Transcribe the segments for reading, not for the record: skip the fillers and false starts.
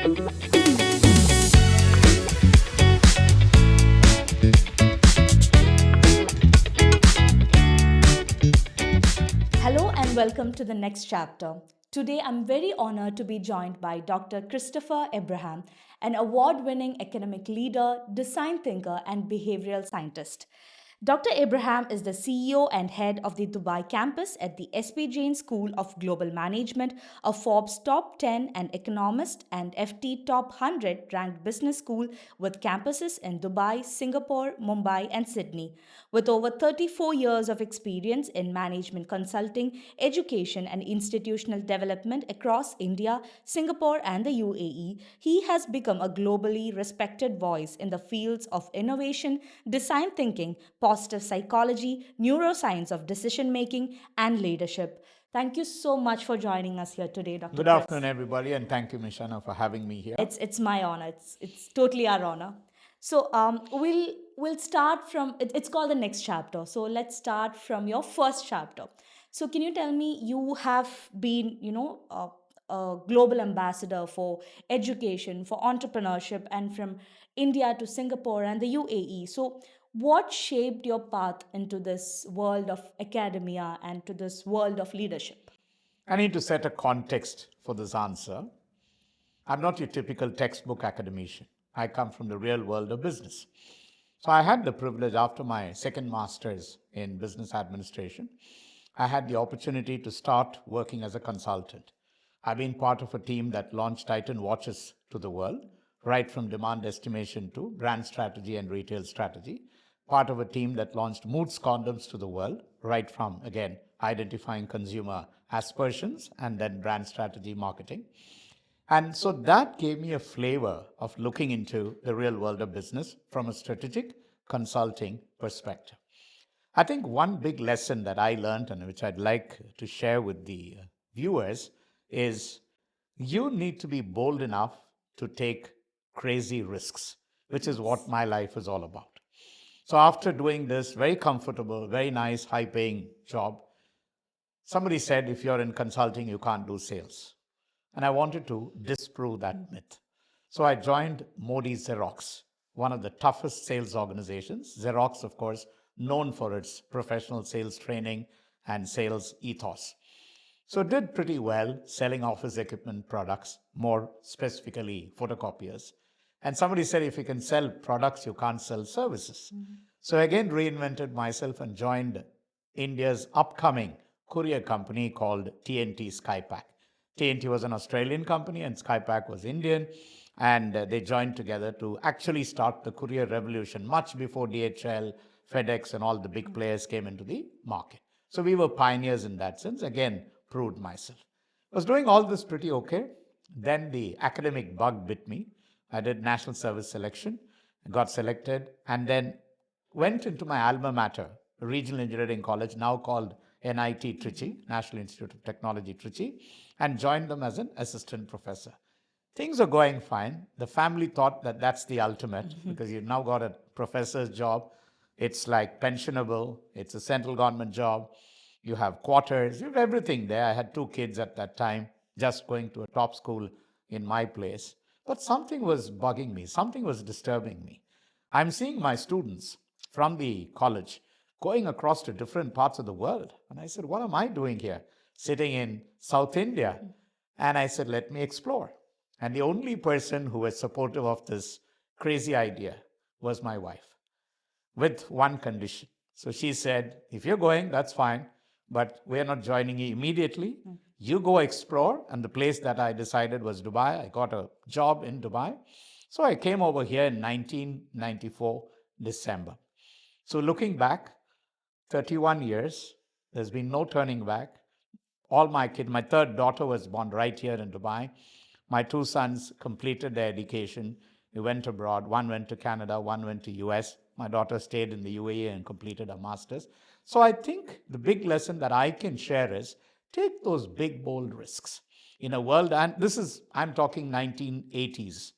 Hello and welcome to the next chapter. Today I'm very honored to be joined by Dr. Christopher Abraham, an award winning academic leader, design thinker, and behavioral scientist. Dr. Abraham is the CEO and head of the Dubai campus at the SP Jain School of Global Management, a Forbes Top 10 and Economist and FT Top 100 ranked business school with campuses in Dubai, Singapore, Mumbai, and Sydney. With over 34 years of experience in management consulting, education, and institutional development across India, Singapore, and the UAE, he has become a globally respected voice in the fields of innovation, design thinking, positive psychology, neuroscience of decision making, and leadership. Thank you so much for joining us here today, Dr. Good Chris. afternoon, everybody, and thank you, Mishana, for having me here. It's my honor. It's totally our honor. So we'll start from it's called the next chapter. So let's start from your first chapter. So can you tell me, you have been a global ambassador for education, for entrepreneurship, and from India to Singapore and the UAE. So what shaped your path into this world of academia and to this world of leadership? I need to set a context for this answer. I'm not your typical textbook academician. I come from the real world of business. So I had the privilege, after my second master's in business administration, I had the opportunity to start working as a consultant. I've been part of a team that launched Titan watches to the world, right from demand estimation to brand strategy and retail strategy. Part of a team that launched Moods condoms to the world, right from, again, identifying consumer aspersions and then brand strategy marketing. And so that gave me a flavor of looking into the real world of business from a strategic consulting perspective. I think one big lesson that I learned and which I'd like to share with the viewers is you need to be bold enough to take crazy risks, which is what my life is all about. So after doing this very comfortable, very nice, high-paying job, somebody said, if you're in consulting, you can't do sales. And I wanted to disprove that myth. So I joined Modi Xerox, one of the toughest sales organizations. Xerox, of course, known for its professional sales training and sales ethos. So did pretty well selling office equipment products, more specifically photocopiers. And somebody said, if you can sell products, you can't sell services. So again, reinvented myself and joined India's upcoming courier company called TNT Skypack. TNT was an Australian company and Skypack was Indian. And they joined together to actually start the courier revolution much before DHL, FedEx, and all the big players came into the market. So we were pioneers in that sense. Again, proved myself. I was doing all this pretty okay. Then the academic bug bit me. I did national service selection, got selected, and then went into my alma mater, a regional engineering college, now called NIT Trichy, National Institute of Technology Trichy, and joined them as an assistant professor. Things are going fine. The family thought that that's the ultimate because you've now got a professor's job. It's like pensionable. It's a central government job. You have quarters. You have everything there. I had 2 kids at that time, just going to a top school in my place. But something was bugging me. Something was disturbing me. I'm seeing my students from the college going across to different parts of the world. And I said, what am I doing here? Sitting in South India. And I said, let me explore. And the only person who was supportive of this crazy idea was my wife, with one condition. So she said, if you're going, that's fine, but we're not joining you immediately. You go explore. And the place that I decided was Dubai. I got a job in Dubai. So I came over here in 1994, December. So looking back, 31 years, there's been no turning back. All my kids, my 3rd daughter was born right here in Dubai. My 2 sons completed their education. They went abroad. One went to Canada, one went to US. My daughter stayed in the UAE and completed her master's. So I think the big lesson that I can share is take those big, bold risks in a world, and I'm talking 1980s.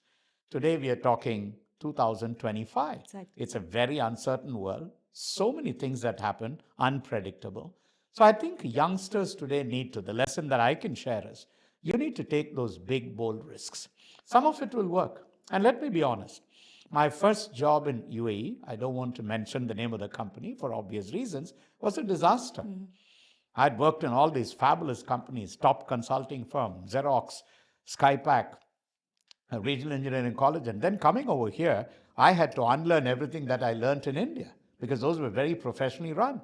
Today we are talking 2025. Exactly. It's a very uncertain world. So many things that happen, unpredictable. So I think youngsters today the lesson that I can share is, you need to take those big, bold risks. Some of it will work. And let me be honest. My first job in UAE, I don't want to mention the name of the company for obvious reasons, was a disaster. I'd worked in all these fabulous companies, top consulting firm, Xerox, Skypack, a regional engineering college. And then coming over here, I had to unlearn everything that I learned in India because those were very professionally run.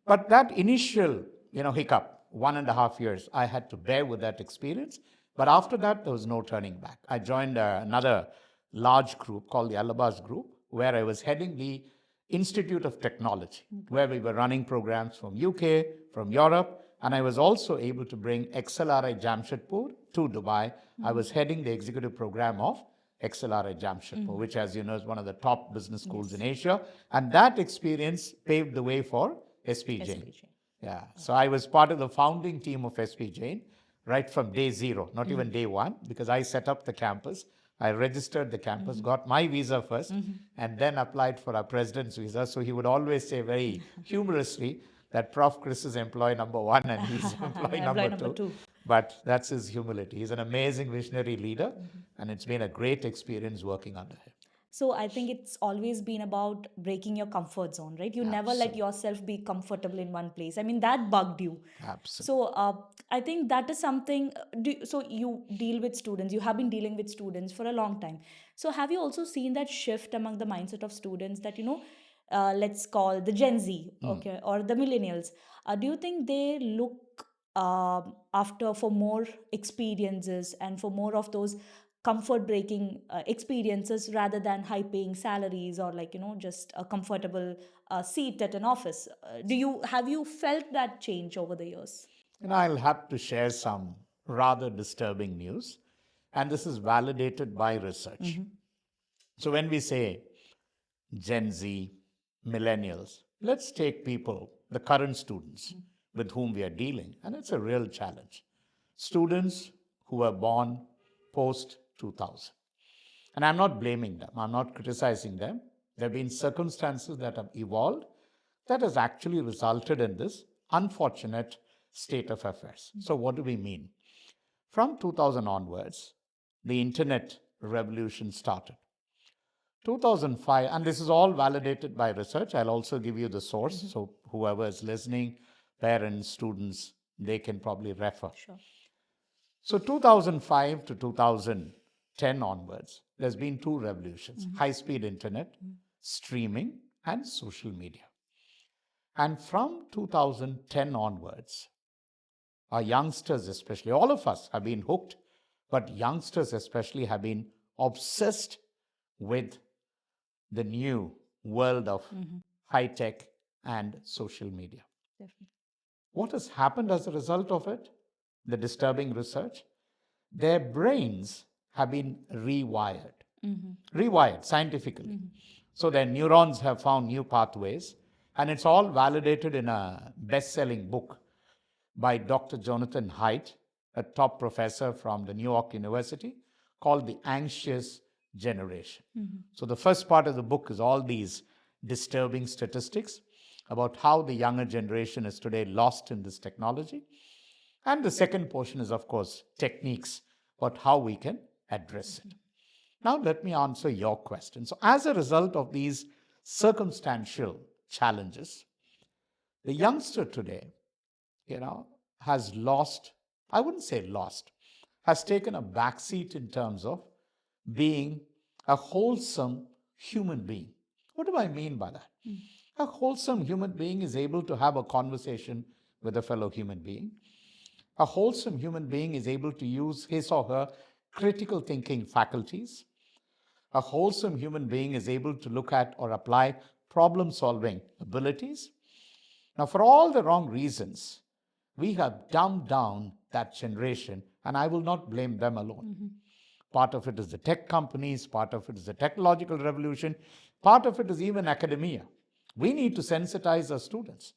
But that initial, hiccup, 1.5 years, I had to bear with that experience. But after that, there was no turning back. I joined another large group called the Alabas Group, where I was heading the Institute of Technology, where we were running programs from UK, from Europe, and I was also able to bring XLRI Jamshedpur to Dubai. I was heading the executive program of XLRI Jamshedpur, which, as you know, is one of the top business schools in Asia. And that experience paved the way for SP Jain. Yeah. So I was part of the founding team of SP Jain right from day zero, not even day one, because I set up the campus. I registered the campus, got my visa first, and then applied for our president's visa. So he would always say very humorously that Prof. Chris is employee number one and he's employee number two. But that's his humility. He's an amazing visionary leader, and it's been a great experience working under him. So I think it's always been about breaking your comfort zone, right? You never let yourself be comfortable in one place. I mean, that bugged you. Absolutely. So I think that is something. So you deal with students. You have been dealing with students for a long time. So have you also seen that shift among the mindset of students that, let's call the Gen Z, okay, or the millennials? Do you think they look after for more experiences and for more of those comfort breaking experiences rather than high paying salaries or just a comfortable seat at an office? Have you felt that change over the years? And I'll have to share some rather disturbing news, and this is validated by research. So when we say Gen Z, millennials, let's take people, the current students with whom we are dealing, and it's a real challenge. Students who were born post 2000. And I'm not blaming them, I'm not criticizing them. There have been circumstances that have evolved that has actually resulted in this unfortunate state of affairs. So, what do we mean? From 2000 onwards, the internet revolution started. 2005, and this is all validated by research. I'll also give you the source, so whoever is listening, parents, students, they can probably refer. Sure. So 2005 to 2010 onwards, there's been two revolutions, high-speed internet, streaming, and social media. And from 2010 onwards, our youngsters especially, all of us have been hooked, but youngsters especially have been obsessed with the new world of high-tech and social media. Definitely. What has happened as a result of it? The disturbing research. Their brains have been rewired, rewired scientifically. So their neurons have found new pathways, and it's all validated in a best-selling book by Dr. Jonathan Haidt, a top professor from the New York University, called The Anxious Generation. So the first part of the book is all these disturbing statistics about how the younger generation is today lost in this technology. And the second portion is, of course, techniques about how we can address it. Now, let me answer your question. So, as a result of these circumstantial challenges, the youngster today, has lost, I wouldn't say lost, has taken a backseat in terms of being a wholesome human being. What do I mean by that? A wholesome human being is able to have a conversation with a fellow human being. A wholesome human being is able to use his or her critical thinking faculties. A wholesome human being is able to look at or apply problem-solving abilities. Now, for all the wrong reasons, we have dumbed down that generation, and I will not blame them alone. Part of it is the tech companies, part of it is the technological revolution, part of it is even academia. We need to sensitize our students.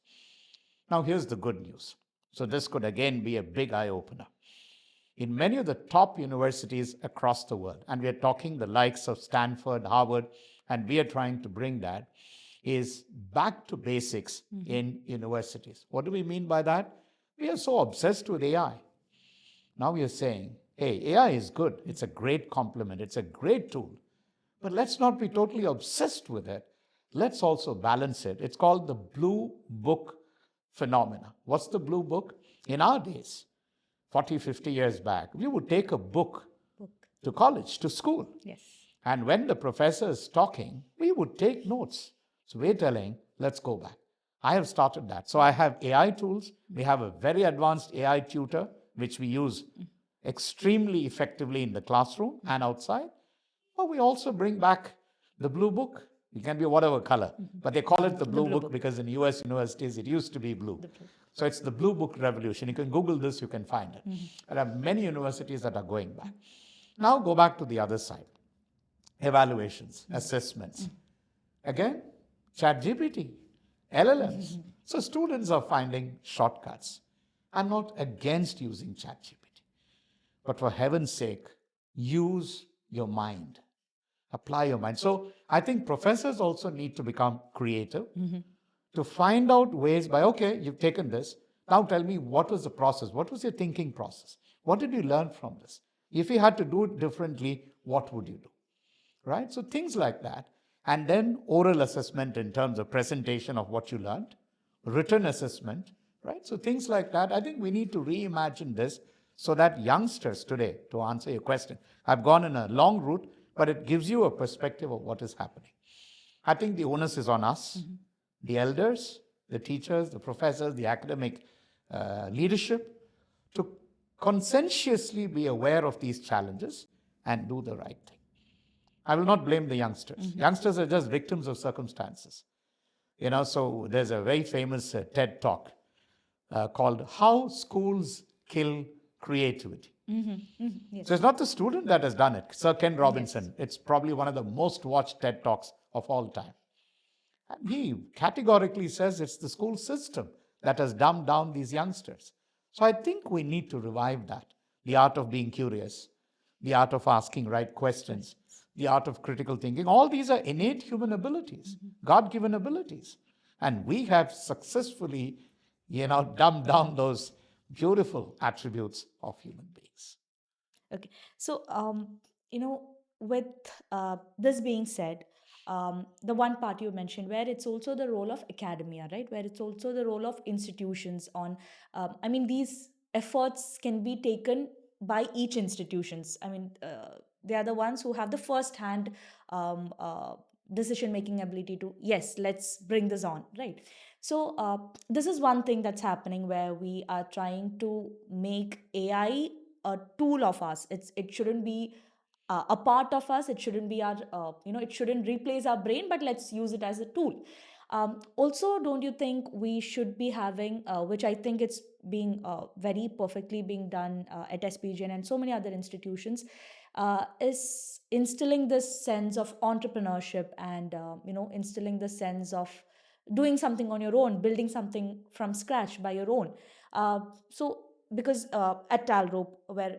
Now, here's the good news. So this could again be a big eye-opener. In many of the top universities across the world, and we are talking the likes of Stanford, Harvard, and we are trying to bring that, is back to basics in universities. What do we mean by that? We are so obsessed with AI. Now we are saying, Hey, AI is good. It's a great complement. It's a great tool. But let's not be totally obsessed with it. Let's also balance it. It's called the blue book phenomena. What's the blue book? In our days, 40, 50 years back, we would take a book to college, to school. Yes. And when the professor is talking, we would take notes. So we're telling, let's go back. I have started that. So I have AI tools. We have a very advanced AI tutor, which we use extremely effectively in the classroom and outside. But we also bring back the blue book. It can be whatever color, but they call it the blue book because in US universities it used to be blue. So it's the blue book revolution. You can Google this, you can find it. There are many universities that are going back. Now go back to the other side. Evaluations, assessments. Again, ChatGPT, LLMs. So students are finding shortcuts. I'm not against using ChatGPT, but for heaven's sake, use your mind. Apply your mind. So I think professors also need to become creative to find out ways by, okay, you've taken this. Now tell me, what was the process? What was your thinking process? What did you learn from this? If you had to do it differently, what would you do? Right? So things like that. And then oral assessment in terms of presentation of what you learned, written assessment, right? So things like that. I think we need to reimagine this so that youngsters today, to answer your question, I've gone in a long route, but it gives you a perspective of what is happening. I think the onus is on us, the elders, the teachers, the professors, the academic leadership, to conscientiously be aware of these challenges and do the right thing. I will not blame the youngsters. Youngsters are just victims of circumstances. So there's a very famous TED talk called How Schools Kill Creativity. Yes. So it's not the student that has done it. Sir Ken Robinson, yes. It's probably one of the most watched TED Talks of all time. And he categorically says it's the school system that has dumbed down these youngsters. So I think we need to revive that. The art of being curious, the art of asking right questions, the art of critical thinking. All these are innate human abilities, God-given abilities. And we have successfully, dumbed down those beautiful attributes of human beings. Okay. So, with this being said, the one part you mentioned where it's also the role of academia, right? Where it's also the role of institutions on, these efforts can be taken by each institutions. They are the ones who have the first hand um, uh, decision making ability to, yes, let's bring this on, right? So this is one thing that's happening where we are trying to make AI a tool of us. It shouldn't be a part of us. It shouldn't be our it shouldn't replace our brain, but let's use it as a tool. Also, don't you think we should be having, which I think it's being very perfectly being done at SPGN and so many other institutions, is instilling this sense of entrepreneurship and instilling the sense of doing something on your own, building something from scratch by your own. So because at Talrope,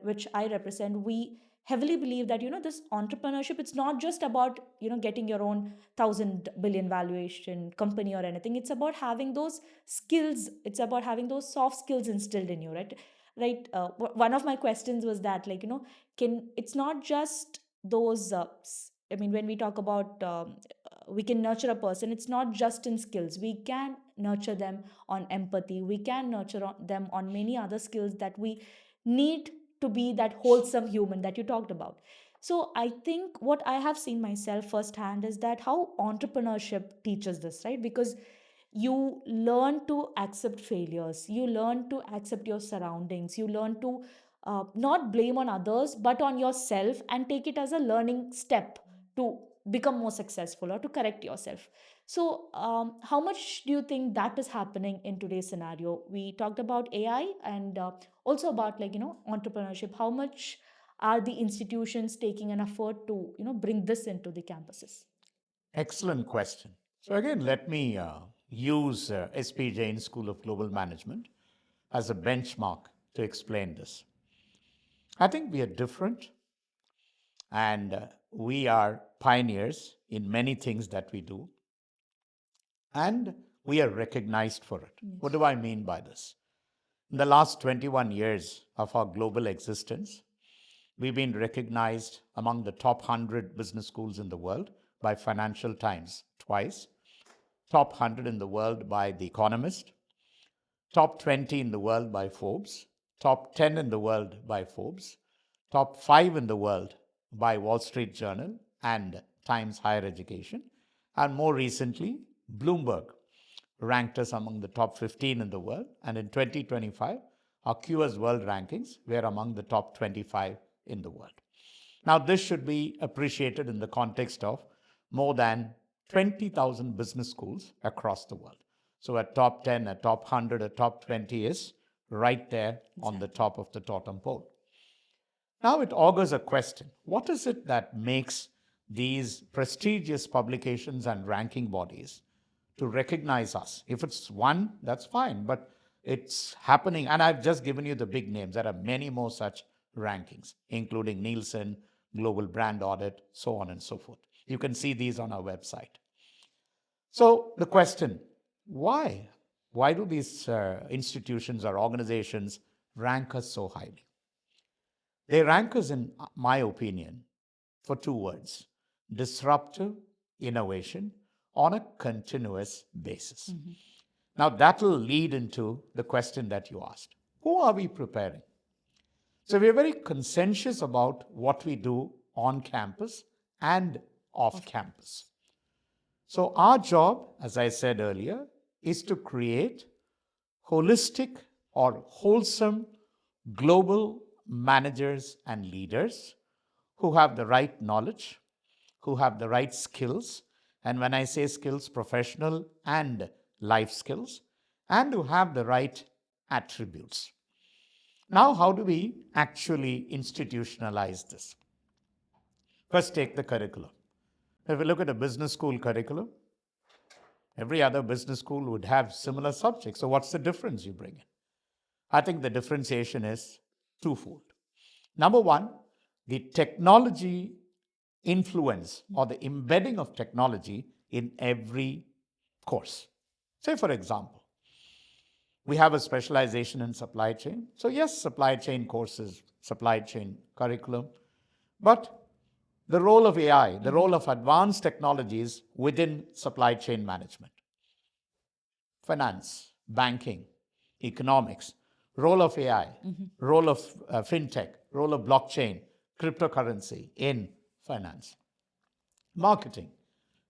which I represent, we heavily believe that this entrepreneurship, it's not just about getting your own 1,000 billion valuation company or anything. It's about having those skills. It's about having those soft skills instilled in you, right. One of my questions was that, like, can it's not just those when we talk about we can nurture a person, it's not just in skills. We can nurture them on empathy. We can nurture them on many other skills that we need to be that wholesome human that you talked about. So I think what I have seen myself firsthand is that how entrepreneurship teaches this, right? Because you learn to accept failures, you learn to accept your surroundings, you learn to not blame on others but on yourself, and take it as a learning step to become more successful or to correct yourself. So how much do you think that is happening in today's scenario? We talked about AI and also about, like, entrepreneurship. How much are the institutions taking an effort to bring this into the campuses? Excellent question. So again, let me use SP Jain School of Global Management as a benchmark to explain this. I think we are different, and we are pioneers in many things that we do, and we are recognized for it. Yes. What do I mean by this? In the last 21 years of our global existence, We've been recognized among the top 100 business schools in the world by Financial Times twice, top 100 in the world by The Economist, top 20 in the world by Forbes, top 10 in the world by Forbes, top 5 in the world by Wall Street Journal and Times Higher Education, and more recently, Bloomberg ranked us among the top 15 in the world, and in 2025, our QS World Rankings were among the top 25 in the world. Now, this should be appreciated in the context of more than 20,000 business schools across the world. So a top 10, a top 100, a top 20 is right there on the top of the totem pole. Now it augurs a question. What is it that makes these prestigious publications and ranking bodies to recognize us? If it's one, that's fine, but it's happening. And I've just given you the big names. There are many more such rankings, including Nielsen, Global Brand Audit, so on and so forth. You can see these on our website. So the question, why? Why do these institutions or organizations rank us so highly? They rank us, in my opinion, for two words: disruptive innovation on a continuous basis. Now, that will lead into the question that you asked. Who are we preparing? So we are very conscientious about what we do on campus and off campus. So our job, as I said earlier, is to create holistic or wholesome global managers and leaders who have the right knowledge, who have the right skills, and when I say skills, professional and life skills, and who have the right attributes. Now, how do we actually institutionalize this? First, take the curriculum. If we look at a business school curriculum, every other business school would have similar subjects. So what's the difference you bring in? I think the differentiation is twofold. Number one, the technology influence or the embedding of technology in every course. Say, for example, we have a specialization in supply chain. So yes, supply chain courses, supply chain curriculum, but the role of AI, the role of advanced technologies within supply chain management, finance, banking, economics, role of AI, role of fintech, role of blockchain, cryptocurrency in finance, marketing,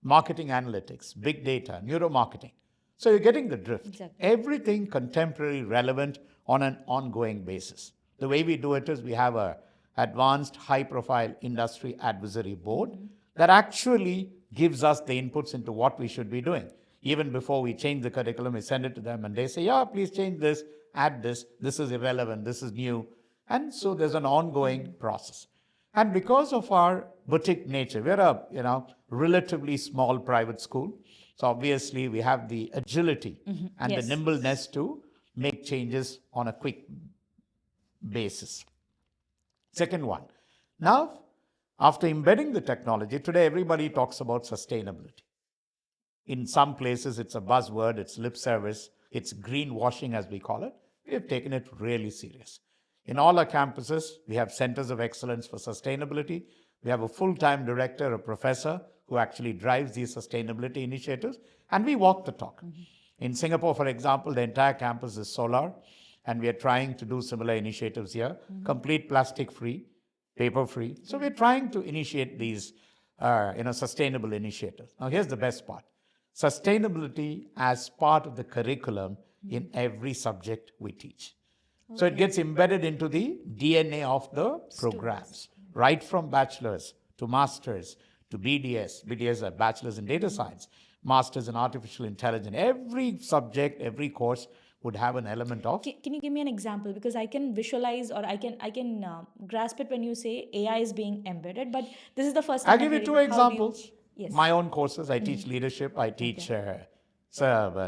marketing analytics, big data, neuromarketing. So you're getting the drift. Exactly. Everything contemporary, relevant on an ongoing basis. The way we do it is we have a advanced high-profile industry advisory board that actually gives us the inputs into what we should be doing. Even before we change the curriculum, we send it to them and they say, yeah, please change this, add this is irrelevant, this is new. And so there's an ongoing process. And because of our boutique nature, we're a relatively small private school. So obviously we have the agility and the nimbleness to make changes on a quick basis. Second one, now after embedding the technology, today everybody talks about sustainability. In some places it's a buzzword, it's lip service, it's greenwashing as we call it. We have taken it really serious. In all our campuses, we have centers of excellence for sustainability. We have a full-time director, a professor, who actually drives these sustainability initiatives, and we walk the talk. In Singapore, for example, the entire campus is solar, and we are trying to do similar initiatives here, complete plastic-free, paper-free. So we're trying to initiate these sustainable initiatives. Now, here's the best part. Sustainability as part of the curriculum in every subject we teach. So it gets embedded into the DNA of the programs, right from bachelor's to master's to BDS. BDS are bachelor's in data science, master's in artificial intelligence. Every subject, every course would have an element of. Can you give me an example? Because I can visualize or I can grasp it when you say AI is being embedded, but this is the first time I'll give you two examples. Yes. My own courses, I teach leadership, I teach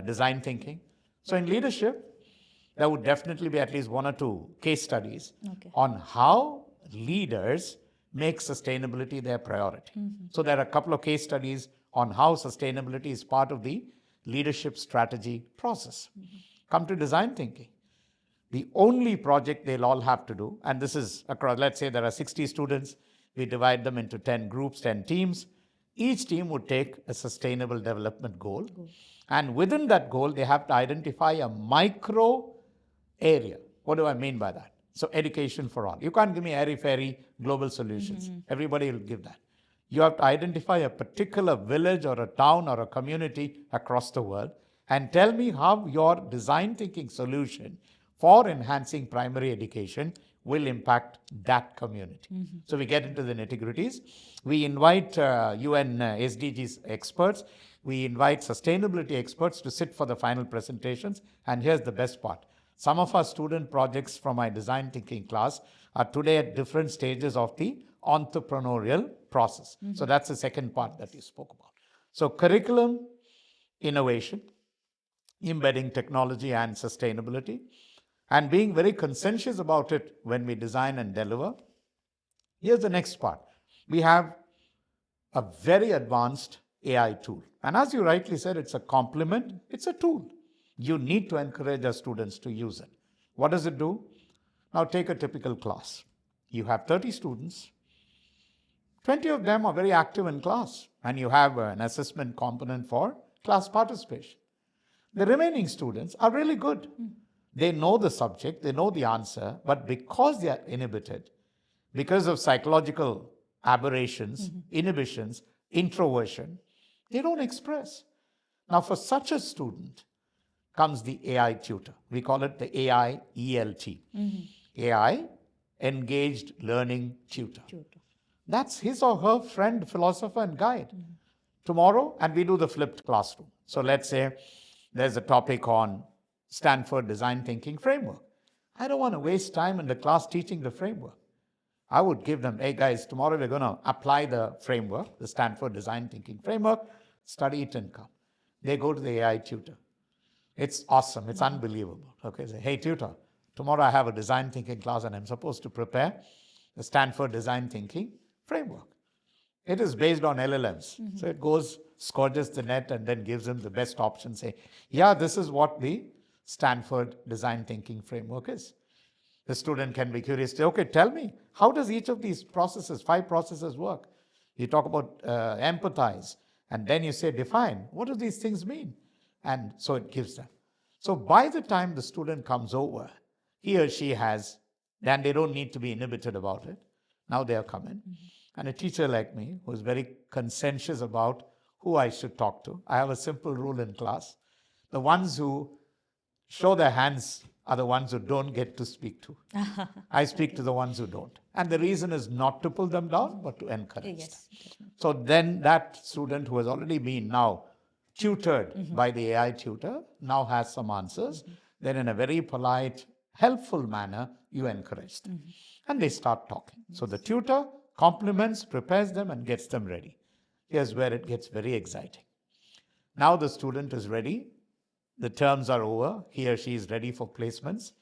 design thinking. So in leadership, there would definitely be at least one or two case studies on how leaders make sustainability their priority. So there are a couple of case studies on how sustainability is part of the leadership strategy process. Come to design thinking. The only project they'll all have to do, and this is across, let's say there are 60 students, we divide them into 10 groups, 10 teams. Each team would take a sustainable development goal. And within that goal, they have to identify a micro area. What do I mean by that? So education for all. You can't give me airy-fairy global solutions. Everybody will give that. You have to identify a particular village or a town or a community across the world and tell me how your design thinking solution for enhancing primary education will impact that community. So we get into the nitty-gritties. We invite UN SDGs experts. We invite sustainability experts to sit for the final presentations. And here's the best part. Some of our student projects from my design thinking class are today at different stages of the entrepreneurial process. So that's the second part that you spoke about. So curriculum, innovation, embedding technology and sustainability, and being very conscientious about it when we design and deliver. Here's the next part. We have a very advanced AI tool. And as you rightly said, it's a complement, it's a tool. You need to encourage our students to use it. What does it do? Now take a typical class. You have 30 students. 20 of them are very active in class, and you have an assessment component for class participation. The remaining students are really good. They know the subject, they know the answer, but because they are inhibited, because of psychological aberrations, inhibitions, introversion, they don't express. Now, for such a student comes the AI tutor. We call it the AI ELT. AI, Engaged Learning Tutor. That's his or her friend, philosopher, and guide. Tomorrow, and we do the flipped classroom. So let's say there's a topic on Stanford Design Thinking Framework. I don't want to waste time in the class teaching the framework. I would give them, hey guys, tomorrow we're going to apply the framework, the Stanford Design Thinking Framework, study it and come. They go to the AI tutor. It's awesome. It's unbelievable. Okay, say, hey tutor, tomorrow I have a design thinking class and I'm supposed to prepare the Stanford Design Thinking Framework. It is based on LLMs. So it goes, scourges the net and then gives them the best option. Say, yeah, this is what the Stanford Design Thinking Framework is. The student can be curious, say, okay, tell me, how does each of these processes, 5 processes work? You talk about empathize, and then you say define. What do these things mean? And so it gives them. So by the time the student comes over, he or she has, then they don't need to be inhibited about it. Now they are coming. And a teacher like me, who is very conscientious about who I should talk to, I have a simple rule in class. The ones who show their hands are the ones who don't get to speak to. I speak to the ones who don't. And the reason is not to pull them down, but to encourage them. So then that student who has already been now tutored by the AI tutor now has some answers. Then in a very polite, helpful manner, you encourage them. And they start talking. So the tutor compliments, prepares them, and gets them ready. Here's where it gets very exciting. Now the student is ready. The terms are over. He or she is ready for placements.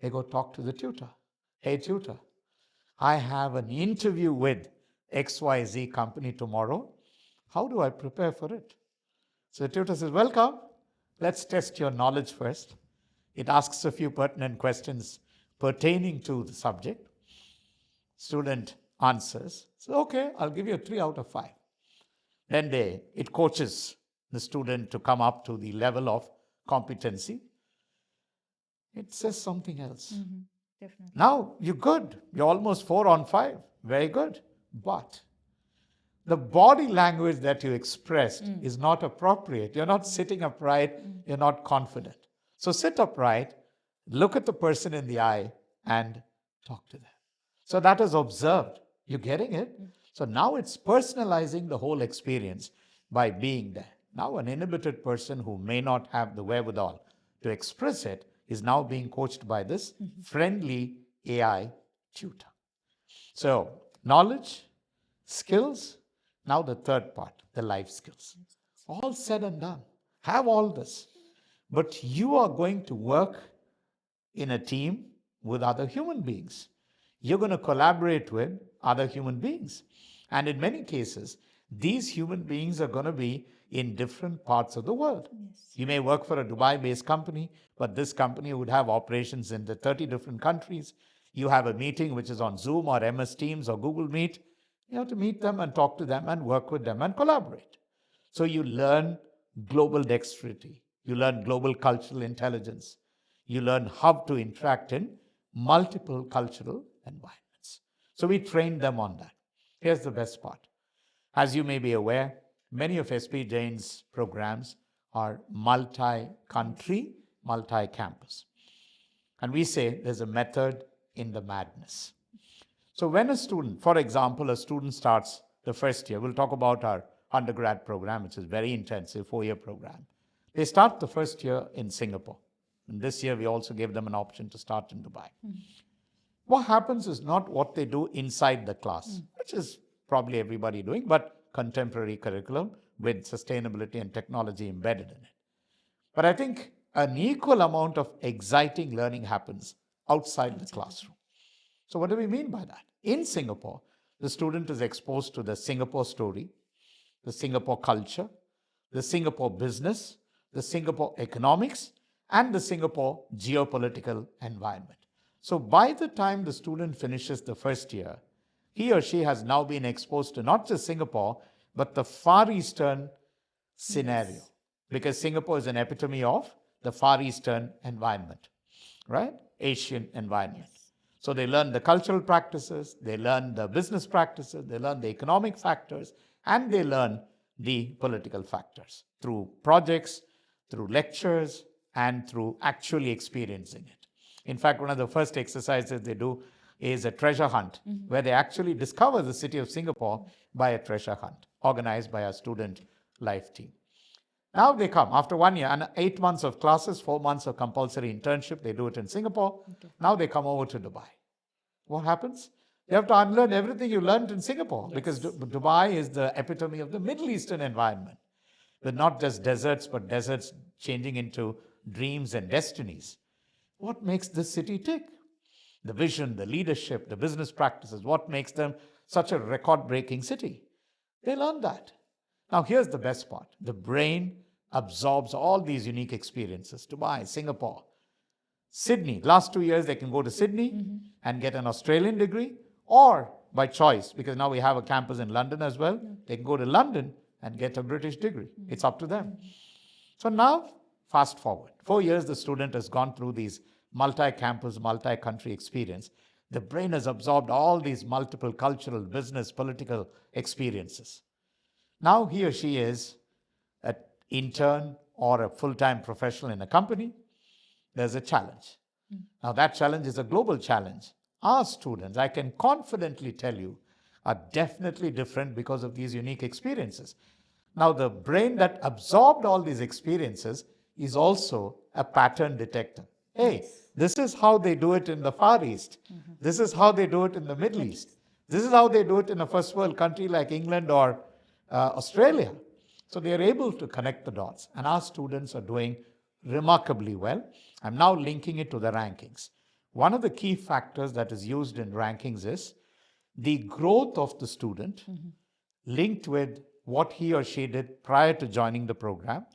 They go talk to the tutor. Hey, tutor, I have an interview with XYZ company tomorrow. How do I prepare for it? So the tutor says, welcome. Let's test your knowledge first. It asks a few pertinent questions pertaining to the subject. Student answers. So, okay, I'll give you a 3 out of 5. Then it coaches the student to come up to the level of competency. It says something else. Definitely. Now you're good. You're almost 4 on 5. Very good. But the body language that you expressed is not appropriate. You're not sitting upright. You're not confident. So sit upright, look at the person in the eye and talk to them. So that is observed. You're getting it? So now it's personalizing the whole experience by being there. Now an inhibited person who may not have the wherewithal to express it is now being coached by this friendly AI tutor. So knowledge, skills, now the third part, the life skills. All said and done. Have all this. But you are going to work in a team with other human beings. You're going to collaborate with other human beings. And in many cases, these human beings are going to be in different parts of the world. Yes. You may work for a Dubai-based company, but this company would have operations in the 30 different countries. You have a meeting which is on Zoom or MS Teams or Google Meet. You have to meet them and talk to them and work with them and collaborate. So you learn global dexterity. You learn global cultural intelligence. You learn how to interact in multiple cultural environments. So we train them on that. Here's the best part. As you may be aware, many of SP Jain's programs are multi-country, multi-campus. And we say there's a method in the madness. So when a student, for example, a student starts the first year, we'll talk about our undergrad program, which is very intensive, 4-year program. They start the first year in Singapore. And this year, we also gave them an option to start in Dubai. What happens is not what they do inside the class, which is probably everybody doing, but contemporary curriculum with sustainability and technology embedded in it. But I think an equal amount of exciting learning happens outside the classroom. So what do we mean by that? In Singapore, the student is exposed to the Singapore story, the Singapore culture, the Singapore business, the Singapore economics, and the Singapore geopolitical environment. So by the time the student finishes the first year, he or she has now been exposed to not just Singapore, but the Far Eastern scenario, because Singapore is an epitome of the Far Eastern environment, right? Asian environment. So they learn the cultural practices, they learn the business practices, they learn the economic factors, and they learn the political factors through projects, through lectures, and through actually experiencing it. In fact, one of the first exercises they do is a treasure hunt, where they actually discover the city of Singapore by a treasure hunt, organized by our student life team. Now they come after 1 year and 8 months of classes, 4 months of compulsory internship. They do it in Singapore. Now they come over to Dubai. What happens? You have to unlearn everything you learned in Singapore, because Dubai is the epitome of the Middle Eastern environment, with not just deserts, but deserts changing into dreams and destinies. What makes this city tick? The vision, the leadership, the business practices, what makes them such a record-breaking city? They learn that. Now here's the best part. The brain absorbs all these unique experiences. Dubai, Singapore, Sydney. Last 2 years, they can go to Sydney and get an Australian degree, or by choice, because now we have a campus in London as well, they can go to London and get a British degree. It's up to them. So now, fast forward. 4 years, the student has gone through these multi-campus, multi-country experience. The brain has absorbed all these multiple cultural, business, political experiences. Now he or she is an intern or a full-time professional in a company. There's a challenge. Now that challenge is a global challenge. Our students, I can confidently tell you, are definitely different because of these unique experiences. Now the brain that absorbed all these experiences is also a pattern detector. Hey, this is how they do it in the Far East. This is how they do it in the Middle East. This is how they do it in a first world country like England or Australia. So they are able to connect the dots, and our students are doing remarkably well. I'm now linking it to the rankings. One of the key factors that is used in rankings is the growth of the student linked with what he or she did prior to joining the program,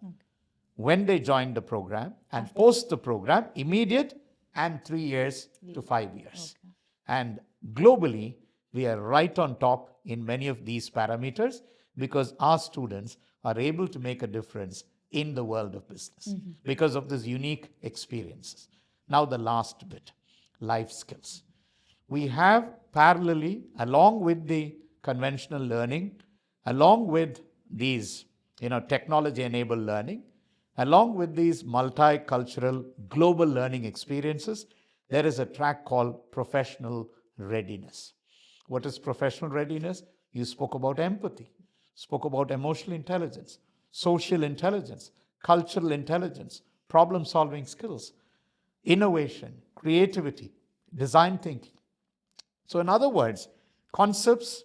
when they joined the program, and post the program, immediate and 3 years to 5 years. And globally, we are right on top in many of these parameters, because our students are able to make a difference in the world of business because of these unique experiences. Now the last bit, life skills. We have parallelly, along with the conventional learning, along with these technology-enabled learning, along with these multicultural global learning experiences, there is a track called professional readiness. What is professional readiness? You spoke about empathy, spoke about emotional intelligence, social intelligence, cultural intelligence, problem-solving skills, innovation, creativity, design thinking. So in other words, concepts,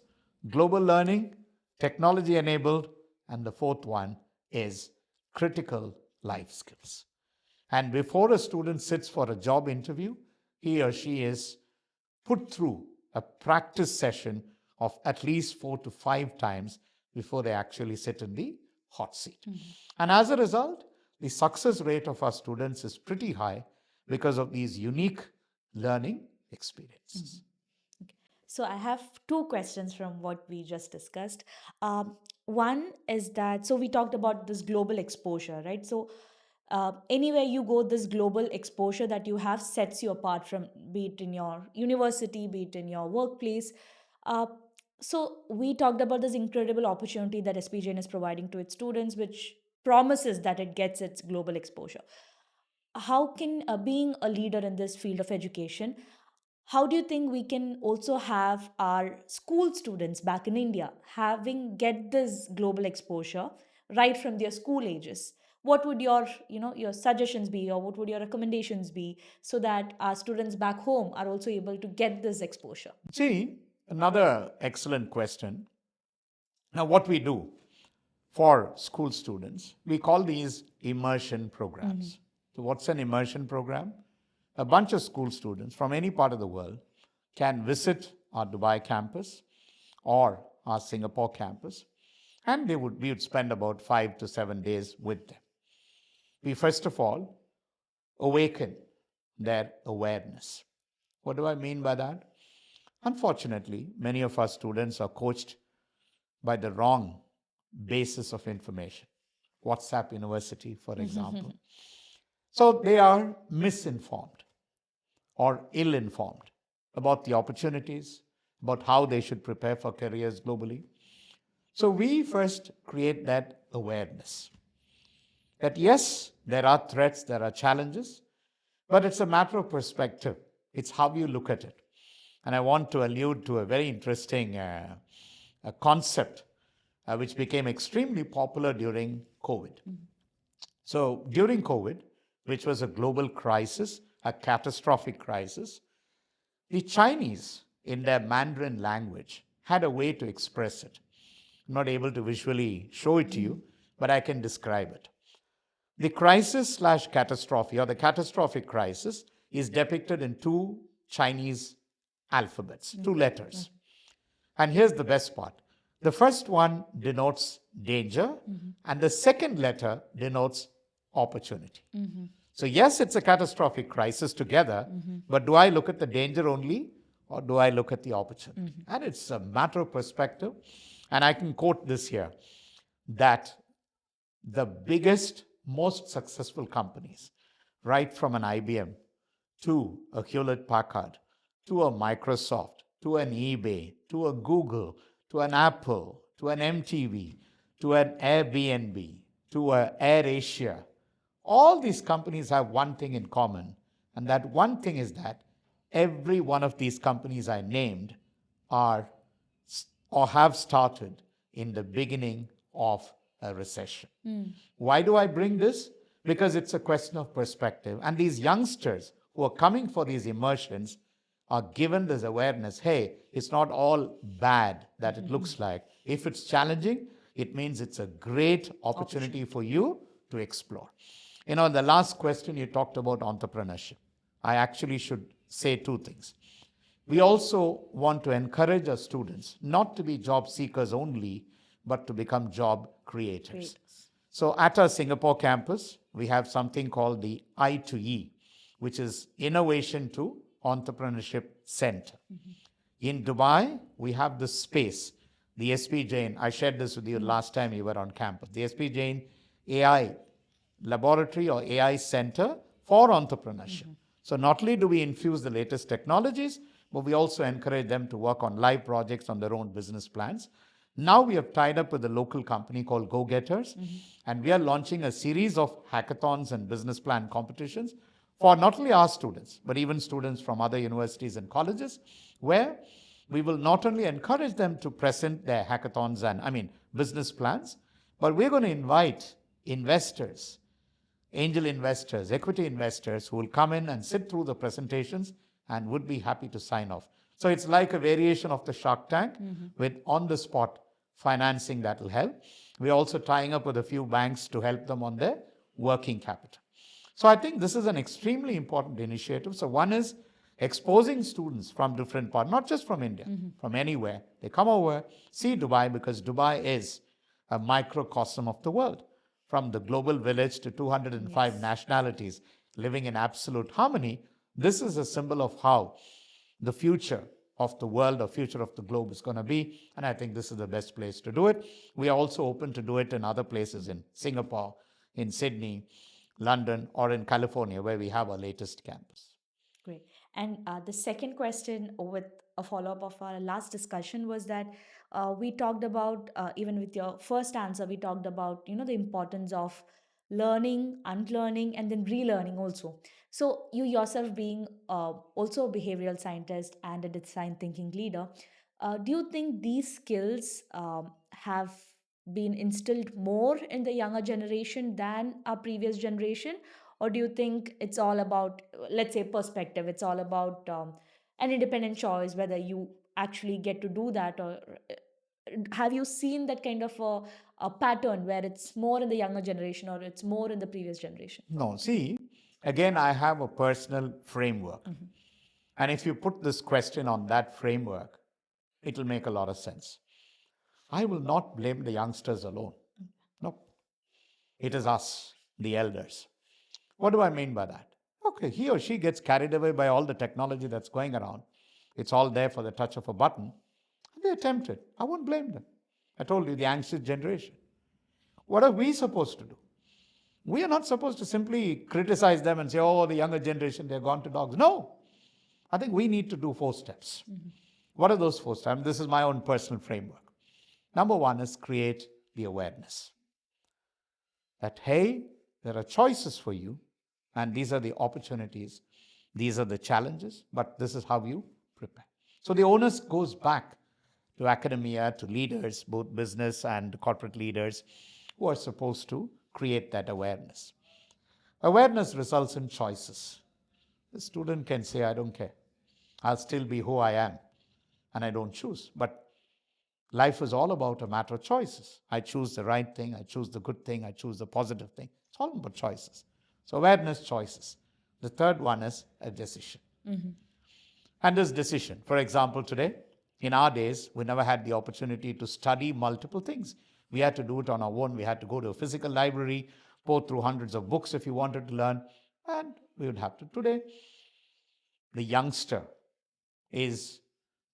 global learning, technology-enabled, and the fourth one is critical life skills. And before a student sits for a job interview, he or she is put through a practice session of at least 4 to 5 times before they actually sit in the hot seat. And as a result, the success rate of our students is pretty high because of these unique learning experiences. So I have two questions from what we just discussed. One is that, so we talked about this global exposure, right? So anywhere you go, this global exposure that you have sets you apart from, be it in your university, be it in your workplace. Uh, so we talked about this incredible opportunity that SP Jain is providing to its students, which promises that it gets its global exposure. How can, being a leader in this field of education, how do you think we can also have our school students back in India having get this global exposure right from their school ages? What would your, your suggestions be, or what would your recommendations be, so that our students back home are also able to get this exposure? See, another excellent question. Now, what we do for school students, we call these immersion programs. So, what's an immersion program? A bunch of school students from any part of the world can visit our Dubai campus or our Singapore campus, and we would spend about 5 to 7 days with them. We first of all awaken their awareness. What do I mean by that? Unfortunately, many of our students are coached by the wrong basis of information. WhatsApp University, for example. So they are misinformed or ill-informed about the opportunities, about how they should prepare for careers globally. So we first create that awareness that yes, there are threats, there are challenges, but it's a matter of perspective. It's how you look at it. And I want to allude to a very interesting a concept which became extremely popular during COVID. So during COVID, which was a global crisis, a catastrophic crisis, the Chinese, in their Mandarin language, had a way to express it. I'm not able to visually show it to you, but I can describe it. The crisis / catastrophe, or the catastrophic crisis, is depicted in two Chinese alphabets, two letters. And here's the best part. The first one denotes danger, and the second letter denotes opportunity. So yes, it's a catastrophic crisis together, but do I look at the danger only, or do I look at the opportunity? And it's a matter of perspective. And I can quote this here, that the biggest, most successful companies, right from an IBM to a Hewlett-Packard, to a Microsoft, to an eBay, to a Google, to an Apple, to an MTV, to an Airbnb, to an AirAsia, all these companies have one thing in common, and that one thing is that every one of these companies I named are or have started in the beginning of a recession. Why do I bring this? Because it's a question of perspective. And these youngsters who are coming for these immersions are given this awareness, hey, it's not all bad that it looks like. If it's challenging, it means it's a great opportunity for you to explore. You know, the last question you talked about entrepreneurship. I actually should say two things. We also want to encourage our students not to be job seekers only, but to become job creators. So at our Singapore campus, we have something called the I2E, which is Innovation to Entrepreneurship Center. In Dubai, we have this space, the SP Jain. I shared this with you last time you were on campus. The SP Jain AI Laboratory or AI Center for Entrepreneurship. So not only do we infuse the latest technologies, but we also encourage them to work on live projects on their own business plans. Now we have tied up with a local company called Go Getters, and we are launching a series of hackathons and business plan competitions for not only our students, but even students from other universities and colleges, where we will not only encourage them to present their hackathons and, business plans, but we're going to invite investors, angel investors, equity investors who will come in and sit through the presentations and would be happy to sign off. So it's like a variation of the Shark Tank with on-the-spot financing that will help. We're also tying up with a few banks to help them on their working capital. So I think this is an extremely important initiative. So one is exposing students from different parts, not just from India, from anywhere. They come over, see Dubai, because Dubai is a microcosm of the world, from the global village to 205 Yes. nationalities living in absolute harmony. This is a symbol of how the future of the world or future of the globe is going to be. And I think this is the best place to do it. We are also open to do it in other places, in Singapore, in Sydney, London, or in California, where we have our latest campus. Great. And the second question, with a follow up of our last discussion, was that we talked about, even with your first answer, we talked about, the importance of learning, unlearning, and then relearning also. So, you yourself being also a behavioral scientist and a design thinking leader, do you think these skills have been instilled more in the younger generation than our previous generation? Or do you think it's all about, let's say, perspective? It's all about an independent choice, whether you actually get to do that, or have you seen that kind of a pattern where it's more in the younger generation or it's more in the previous generation? No, see, again, I have a personal framework. And if you put this question on that framework, it'll make a lot of sense. I will not blame the youngsters alone. No, it is us, the elders. What do I mean by that? Okay, he or she gets carried away by all the technology that's going around. It's all there for the touch of a button. They attempt it. I won't blame them. I told you, the anxious generation. What are we supposed to do? We are not supposed to simply criticize them and say, oh, the younger generation, they're gone to dogs. No. I think we need to do 4 steps. What are those 4 steps? This is my own personal framework. Number 1 is create the awareness that, hey, there are choices for you, and these are the opportunities, these are the challenges, but this is how you prepare. So the onus goes back to academia, to leaders, both business and corporate leaders, who are supposed to create that awareness. Awareness results in choices. The student can say, I don't care. I'll still be who I am, and I don't choose. But life is all about a matter of choices. I choose the right thing, I choose the good thing, I choose the positive thing. It's all about choices. So awareness, choices. The third one is a decision. And this decision, for example, today, in our days, we never had the opportunity to study multiple things. We had to do it on our own. We had to go to a physical library, pour through hundreds of books if you wanted to learn, and we would have to. Today, the youngster is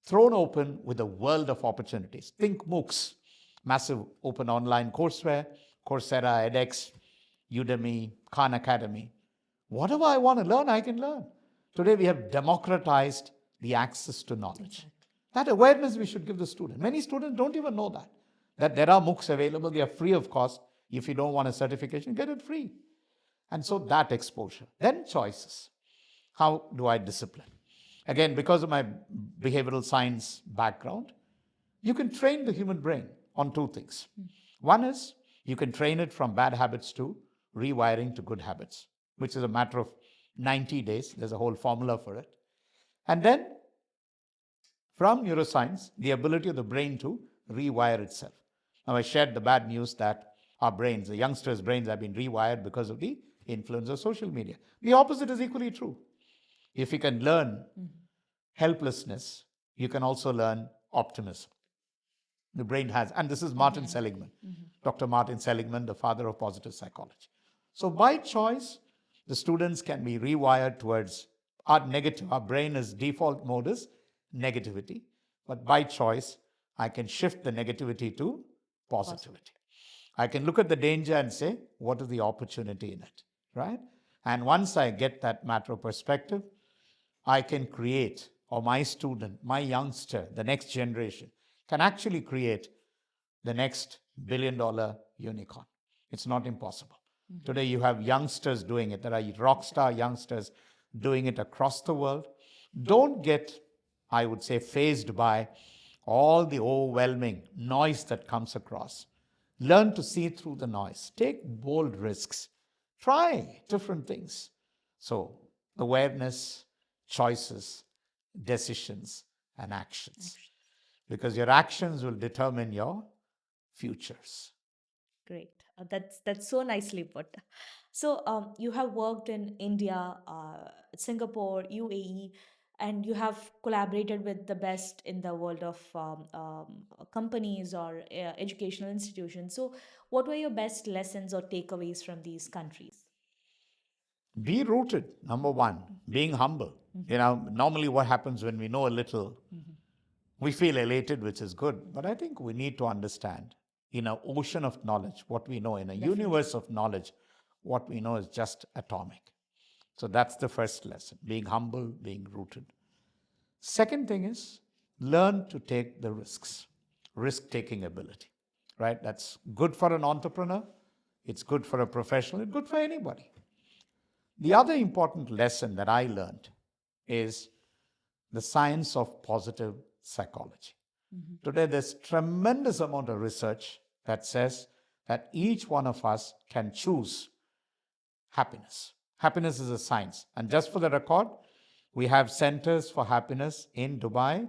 thrown open with a world of opportunities. Think MOOCs, massive open online courseware, Coursera, edX, Udemy, Khan Academy. Whatever I want to learn, I can learn. Today we have democratized the access to knowledge. That awareness we should give the student. Many students don't even know that there are MOOCs available. They are free of cost. If you don't want a certification, get it free. And so that exposure. Then choices. How do I discipline? Again, because of my behavioral science background, you can train the human brain on 2 things. One is you can train it from bad habits to rewiring to good habits, which is a matter of 90 days. There's a whole formula for it. And then from neuroscience, the ability of the brain to rewire itself. Now, I shared the bad news that our brains, the youngsters' brains, have been rewired because of the influence of social media. The opposite is equally true. If you can learn helplessness, you can also learn optimism. The brain has, and this is Martin Seligman, Dr. Martin Seligman, the father of positive psychology. So by choice, the students can be rewired towards our negative. Our brain is default mode is negativity, but by choice, I can shift the negativity to positivity. I can look at the danger and say, what is the opportunity in it, right? And once I get that matter of perspective, I can create, or my student, my youngster, the next generation, can actually create the next billion-dollar unicorn. It's not impossible. Today you have youngsters doing it. There are rock star youngsters doing it across the world. Don't get, I would say, fazed by all the overwhelming noise that comes across. Learn to see through the noise. Take bold risks. Try different things. So awareness, choices, decisions, and actions. Because your actions will determine your futures. Great. That's so nicely put. So you have worked in India, Singapore, UAE, and you have collaborated with the best in the world of companies or educational institutions. So what were your best lessons or takeaways from these countries? Be rooted, number one, being humble. Normally what happens when we know a little, we feel elated, which is good. But I think we need to understand in an ocean of knowledge, what we know, in a Definitely. universe of knowledge, what we know is just atomic. So that's the first lesson, being humble, being rooted. Second thing is learn to take the risks, risk taking ability, right? That's good for an entrepreneur, it's good for a professional, it's good for anybody. The other important lesson that I learned is the science of positive psychology. Today, there's tremendous amount of research that says that each one of us can choose happiness. Happiness is a science. And just for the record, we have centers for happiness in Dubai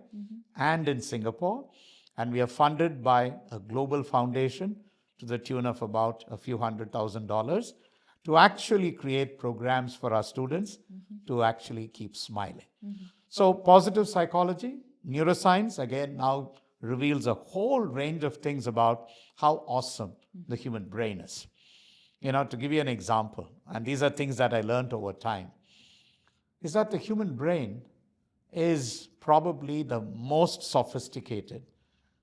and in Singapore. And we are funded by a global foundation to the tune of about a few $100,000 to actually create programs for our students to actually keep smiling. So positive psychology, neuroscience, again, now reveals a whole range of things about how awesome the human brain is. To give you an example, and these are things that I learned over time, is that the human brain is probably the most sophisticated,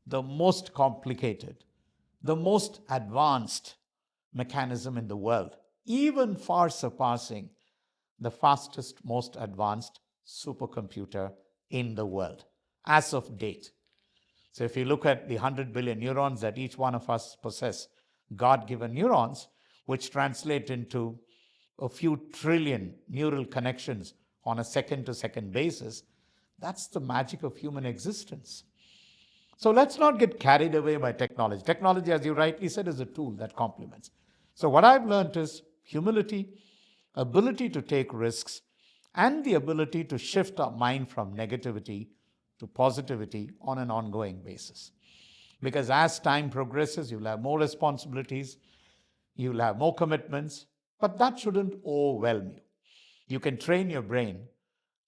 the most complicated, the most advanced mechanism in the world, even far surpassing the fastest, most advanced supercomputer in the world as of date. So if you look at the 100 billion neurons that each one of us possess, God-given neurons, which translate into a few trillion neural connections on a second-to-second basis, that's the magic of human existence. So let's not get carried away by technology. Technology, as you rightly said, is a tool that complements. So what I've learned is humility, ability to take risks, and the ability to shift our mind from negativity to positivity on an ongoing basis. Because as time progresses, you'll have more responsibilities, you'll have more commitments, but that shouldn't overwhelm you. You can train your brain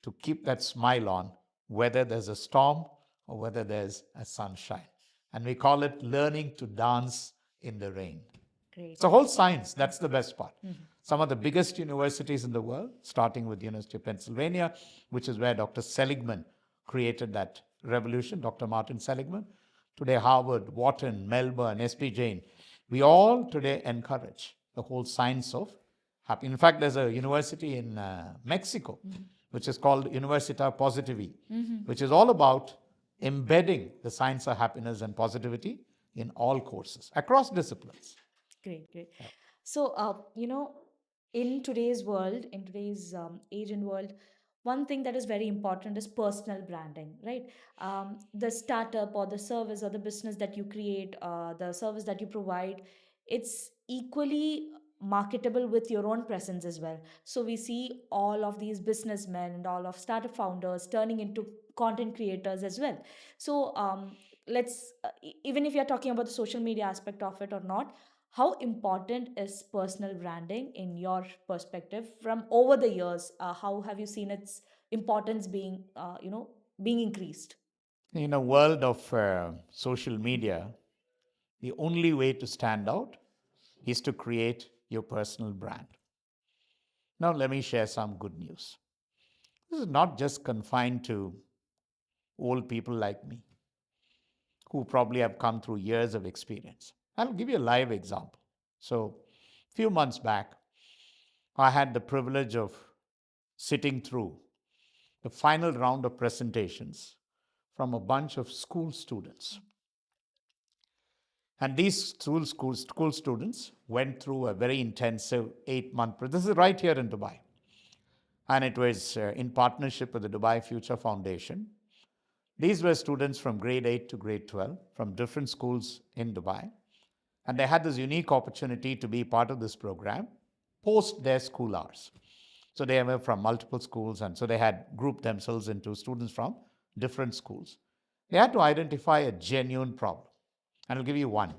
to keep that smile on, whether there's a storm or whether there's a sunshine. And we call it learning to dance in the rain. Great. It's a whole science. That's the best part. Some of the biggest universities in the world, starting with the University of Pennsylvania, which is where Dr. Seligman created that revolution, Dr. Martin Seligman. Today, Harvard, Wharton, Melbourne, SP Jain, we all today encourage the whole science of happiness. In fact, there's a university in Mexico, which is called Università Positivi, which is all about embedding the science of happiness and positivity in all courses across disciplines. Great, great. So, in today's world, in today's age and world, one thing that is very important is personal branding, right? The startup or the service or the business that you create, the service that you provide, it's equally marketable with your own presence as well. So we see all of these businessmen and all of startup founders turning into content creators as well. So let's even if you're talking about the social media aspect of it or not, how important is personal branding in your perspective from over the years? How have you seen its importance being increased? In a world of social media, the only way to stand out is to create your personal brand. Now, let me share some good news. This is not just confined to old people like me, who probably have come through years of experience. I'll give you a live example. So, a few months back, I had the privilege of sitting through the final round of presentations from a bunch of school students. And these school students went through a very intensive 8-month. This is right here in Dubai. And it was in partnership with the Dubai Future Foundation. These were students from grade 8 to grade 12 from different schools in Dubai. And they had this unique opportunity to be part of this program post their school hours. So they were from multiple schools, and so they had grouped themselves into students from different schools. They had to identify a genuine problem. And I'll give you one.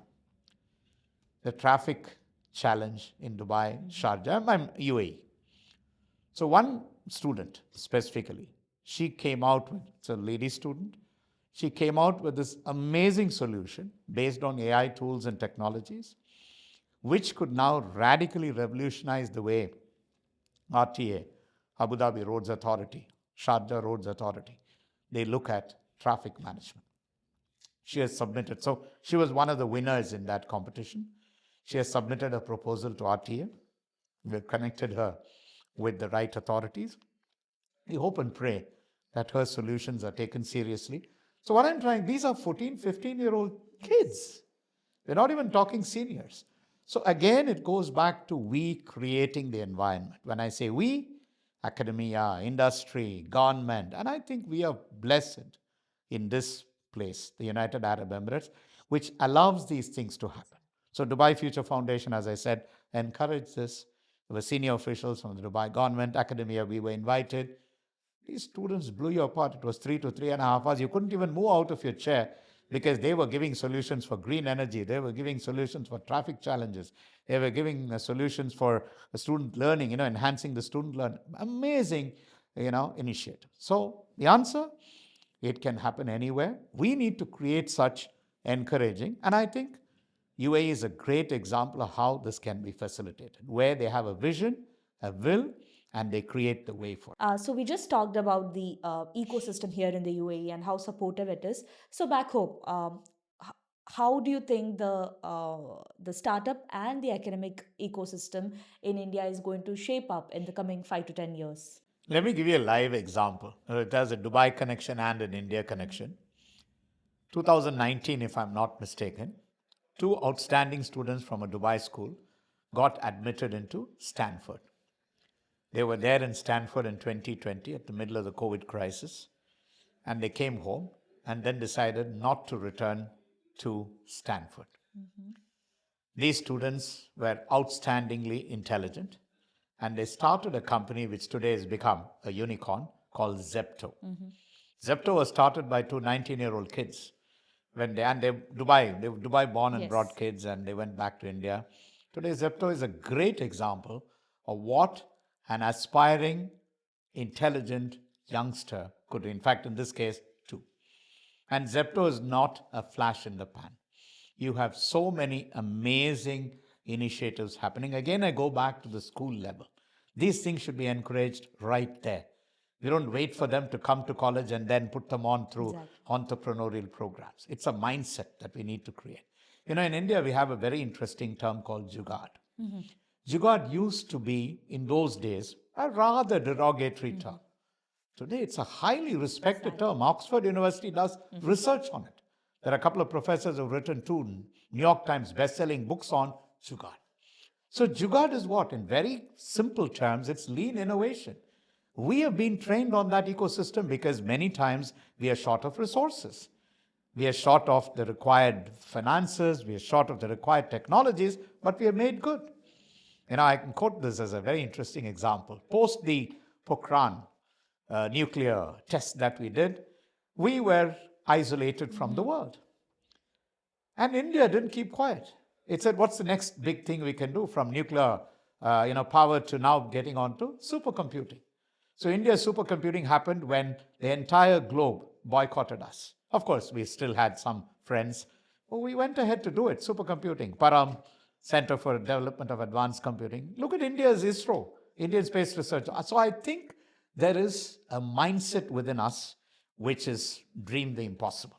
The traffic challenge in Dubai, Sharjah, UAE. So one student specifically She came out with, it's a lady student, she came out with this amazing solution based on AI tools and technologies, which could now radically revolutionize the way RTA, Abu Dhabi Roads Authority, Sharjah Roads Authority, they look at traffic management. She has submitted, so she was one of the winners in that competition. She has submitted a proposal to RTA. We've connected her with the right authorities. We hope and pray that her solutions are taken seriously. So what I'm trying, these are 14, 15-year-old kids. We're not even talking seniors. So again, it goes back to we creating the environment. When I say we, academia, industry, government, and I think we are blessed in this place, the United Arab Emirates, which allows these things to happen. So Dubai Future Foundation, as I said, encouraged this. There were senior officials from the Dubai government, academia, we were invited. These students blew you apart. It was 3 to 3.5 hours. You couldn't even move out of your chair because they were giving solutions for green energy. They were giving solutions for traffic challenges. They were giving solutions for student learning, enhancing the student learning. Amazing, initiative. So the answer, it can happen anywhere. We need to create such encouraging. And I think UAE is a great example of how this can be facilitated, where they have a vision, a will, and they create the way for it. So we just talked about the ecosystem here in the UAE and how supportive it is. So back home, how do you think the startup and the academic ecosystem in India is going to shape up in the coming 5 to 10 years? Let me give you a live example. It has a Dubai connection and an India connection. 2019, if I'm not mistaken, two outstanding students from a Dubai school got admitted into Stanford. They were there in Stanford in 2020 at the middle of the COVID crisis, and they came home and then decided not to return to Stanford. These students were outstandingly intelligent, and they started a company which today has become a unicorn called Zepto. Zepto was started by two 19-year-old kids. They were Dubai born and brought kids, and they went back to India. Today, Zepto is a great example of what an aspiring, intelligent youngster could do. In fact, in this case, two. And Zepto is not a flash in the pan. You have so many amazing initiatives happening. Again, I go back to the school level. These things should be encouraged right there. We don't wait for them to come to college and then put them on through entrepreneurial programs. It's a mindset that we need to create. In India, we have a very interesting term called jugaad. Jugaad used to be, in those days, a rather derogatory term. Today, it's a highly respected term. Oxford University does research on it. There are a couple of professors who have written two New York Times best-selling books on jugaad. So jugaad is what? In very simple terms, it's lean innovation. We have been trained on that ecosystem because many times we are short of resources. We are short of the required finances, we are short of the required technologies, but we are made good. I can quote this as a very interesting example. Post the Pokhran nuclear test that we did, we were isolated from the world. And India didn't keep quiet. It said, what's the next big thing we can do from nuclear power to now getting on to supercomputing? So India's supercomputing happened when the entire globe boycotted us. Of course, we still had some friends, but we went ahead to do it. Supercomputing, Param, Center for Development of Advanced Computing. Look at India's ISRO, Indian Space Research. So I think there is a mindset within us which is dream the impossible.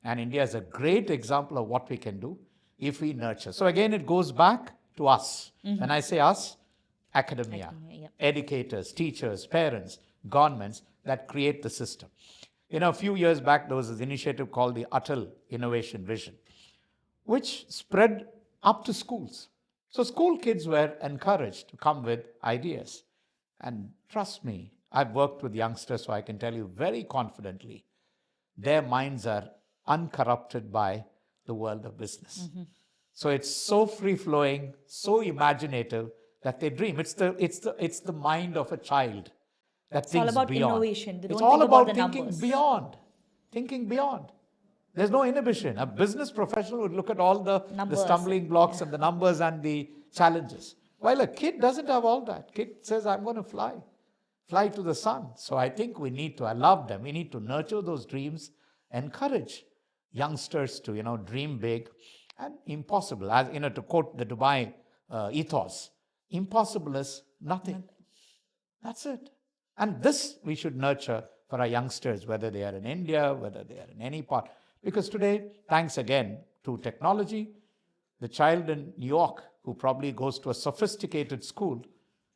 And India is a great example of what we can do if we nurture. So again, it goes back to us. When I say us, academia, educators, teachers, parents, governments that create the system. A few years back, there was this initiative called the Atal Innovation Vision, which spread up to schools. So school kids were encouraged to come with ideas. And trust me, I've worked with youngsters, so I can tell you very confidently, their minds are uncorrupted by the world of business. So it's so free-flowing, so imaginative that they dream. It's the mind of a child that thinks beyond. It's all about innovation. It's all about thinking beyond. Thinking beyond. There's no inhibition. A business professional would look at all the stumbling blocks and the numbers and the challenges. While a kid doesn't have all that. Kid says, I'm going to fly. fly to the sun. So I think we need to allow them. We need to nurture those dreams, encourage youngsters to, dream big and impossible. As, to quote the Dubai ethos, impossible is nothing. That's it. And this we should nurture for our youngsters, whether they are in India, whether they are in any part. Because today, thanks again to technology, the child in New York who probably goes to a sophisticated school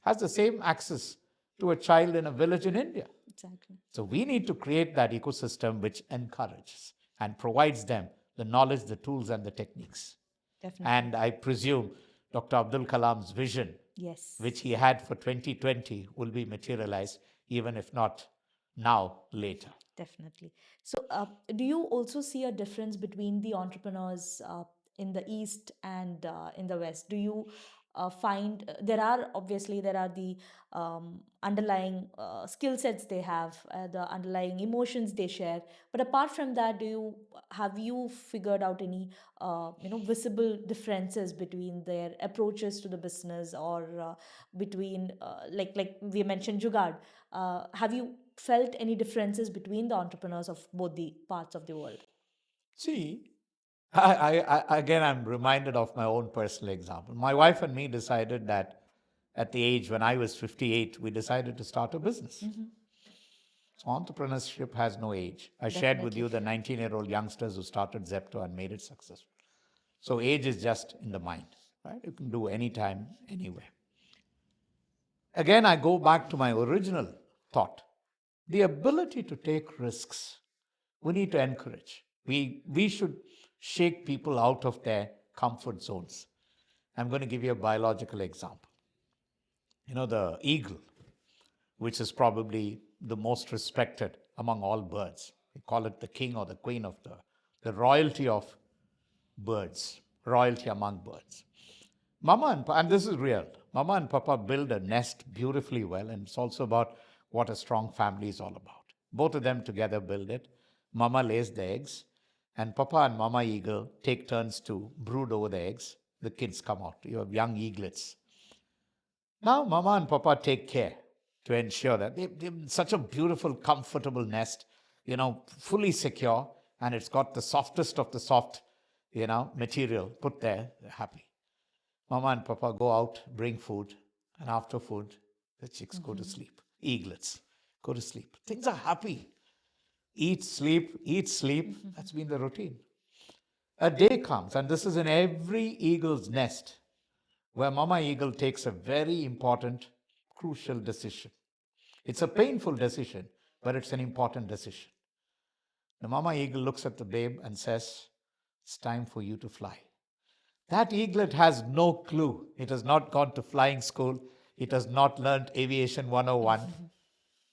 has the same access to a child in a village in India. Exactly. So we need to create that ecosystem which encourages and provides them the knowledge, the tools, and the techniques. Definitely. And I presume Dr. Abdul Kalam's vision, Yes. which he had for 2020, will be materialized, even if not now, later. Definitely. So, do you also see a difference between the entrepreneurs in the East and in the West? Do you find there are the underlying skill sets they have, the underlying emotions they share, but apart from that, have you figured out any visible differences between their approaches to the business, or between like we mentioned Jugad? Have you felt any differences between the entrepreneurs of both the parts of the world? See, again, I'm reminded of my own personal example. My wife and me decided that at the age when I was 58, we decided to start a business. So entrepreneurship has no age. I shared with you the 19-year-old youngsters who started Zepto and made it successful. So age is just in the mind, right? You can do anytime, anywhere. Again, I go back to my original thought. The ability to take risks, we need to encourage. We should shake people out of their comfort zones. I'm going to give you a biological example. The eagle, which is probably the most respected among all birds. We call it the king or the queen of the royalty of birds, royalty among birds. And this is real, Mama and Papa build a nest beautifully well, and it's also about what a strong family is all about. Both of them together build it. Mama lays the eggs, and Papa and Mama eagle take turns to brood over the eggs. The kids come out. You have young eaglets. Now, Mama and Papa take care to ensure that they're in such a beautiful, comfortable nest, fully secure, and it's got the softest of the soft, material put there. They're happy. Mama and Papa go out, bring food, and after food, the chicks go to sleep. Eaglets go to sleep. Things are happy. Eat, sleep, eat, sleep. That's been the routine. A day comes, and this is in every eagle's nest, where Mama Eagle takes a very important, crucial decision. It's a painful decision, but it's an important decision. The Mama Eagle looks at the babe and says, "It's time for you to fly." That eaglet has no clue. It has not gone to flying school. It has not learned aviation 101.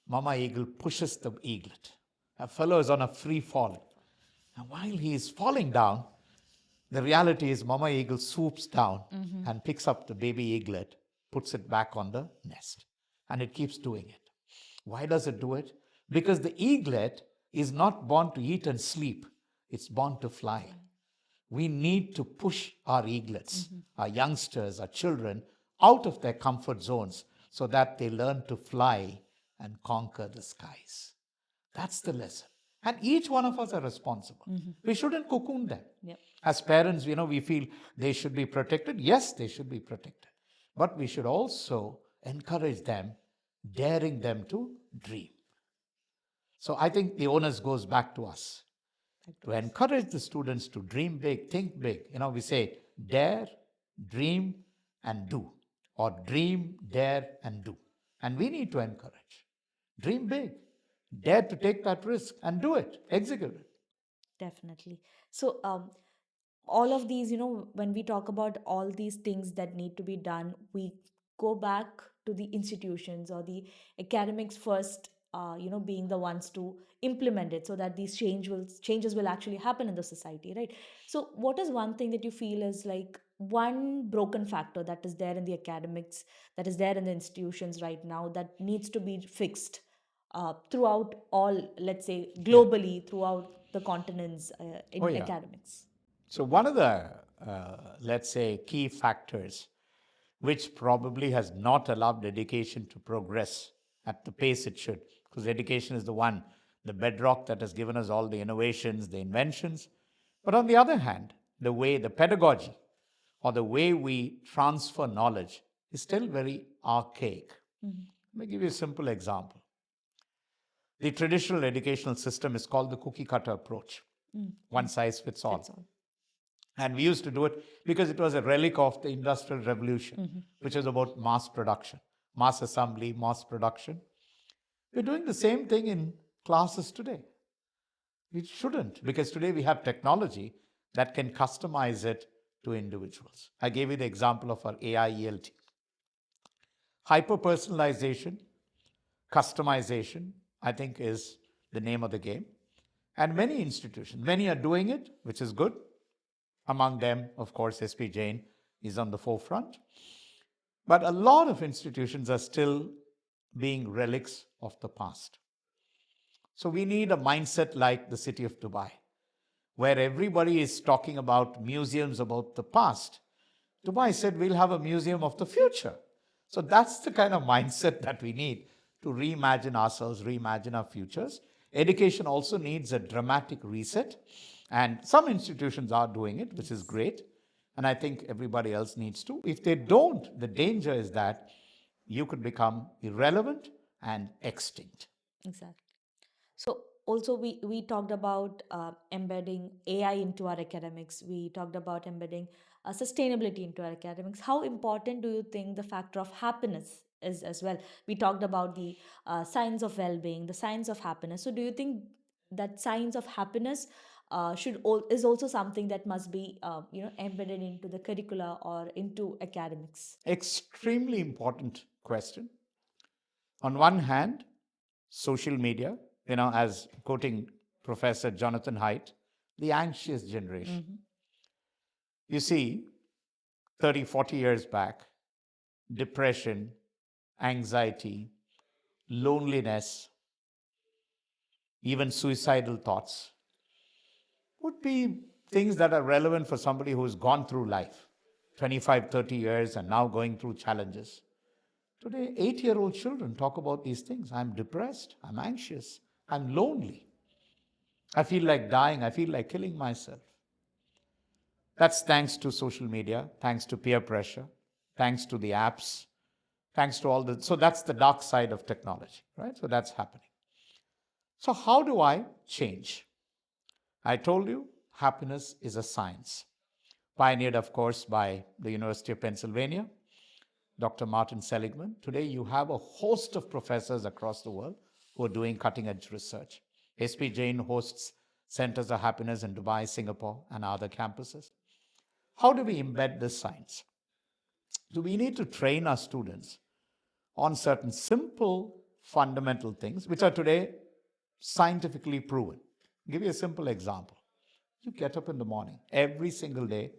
Mama eagle pushes the eaglet. A fellow is on a free fall. And while he is falling down, the reality is Mama eagle swoops down and picks up the baby eaglet, puts it back on the nest. And it keeps doing it. Why does it do it? Because the eaglet is not born to eat and sleep. It's born to fly. We need to push our eaglets, our youngsters, our children out of their comfort zones so that they learn to fly and conquer the skies. That's the lesson. And each one of us are responsible. We shouldn't cocoon them. Yep. As parents, we feel they should be protected. Yes, they should be protected. But we should also encourage them, daring them to dream. So I think the onus goes back to us. To encourage the students to dream big, think big. We say dare, dream, and do. Or dream, dare, and do. And we need to encourage. Dream big. Dare to take that risk and do it. Execute it. Definitely. So, all of these, when we talk about all these things that need to be done, we go back to the institutions or the academics first, being the ones to implement it so that these changes will actually happen in the society, right? So, what is one thing that you feel is like one broken factor that is there in the academics, that is there in the institutions right now, that needs to be fixed throughout all, let's say, globally, throughout the continents in academics? So one of the, let's say, key factors which probably has not allowed education to progress at the pace it should, because education is the bedrock that has given us all the innovations, the inventions. But on the other hand, the pedagogy, or the way we transfer knowledge is still very archaic. Let me give you a simple example. The traditional educational system is called the cookie cutter approach. One size fits all. And we used to do it because it was a relic of the Industrial Revolution, which is about mass production, mass assembly, mass production. We're doing the same thing in classes today. We shouldn't, because today we have technology that can customize it to individuals. I gave you the example of our AI ELT. Hyper-personalization, customization, I think, is the name of the game. And many institutions, many are doing it, which is good. Among them, of course, SP Jain is on the forefront. But a lot of institutions are still being relics of the past. So we need a mindset like the city of Dubai, where everybody is talking about museums about the past. Dubai said we'll have a museum of the future. So that's the kind of mindset that we need to reimagine ourselves, reimagine our futures. Education also needs a dramatic reset. And some institutions are doing it, which is great. And I think everybody else needs to. If they don't, the danger is that you could become irrelevant and extinct. Exactly. So also we talked about embedding AI into our academics. We talked about embedding sustainability into our academics. How important do you think the factor of happiness is as well? We talked about the science of well-being, the science of happiness. So do you think that science of happiness is also something that must be embedded into the curricula or into academics? Extremely important question. On one hand, social media, as quoting Professor Jonathan Haidt, the anxious generation. You see, 30, 40 years back, depression, anxiety, loneliness, even suicidal thoughts would be things that are relevant for somebody who's gone through life, 25, 30 years, and now going through challenges. Today, 8-year-old children talk about these things. I'm depressed, I'm anxious, I'm lonely. I feel like dying, I feel like killing myself. That's thanks to social media, thanks to peer pressure, thanks to the apps, thanks to all the... So that's the dark side of technology, right? So that's happening. So how do I change? I told you, happiness is a science. Pioneered, of course, by the University of Pennsylvania, Dr. Martin Seligman. Today, you have a host of professors across the world who are doing cutting-edge research. SP Jain hosts centers of happiness in Dubai, Singapore, and other campuses. How do we embed this science? So we need to train our students on certain simple, fundamental things, which are today scientifically proven. I'll give you a simple example. You get up in the morning. Every single day,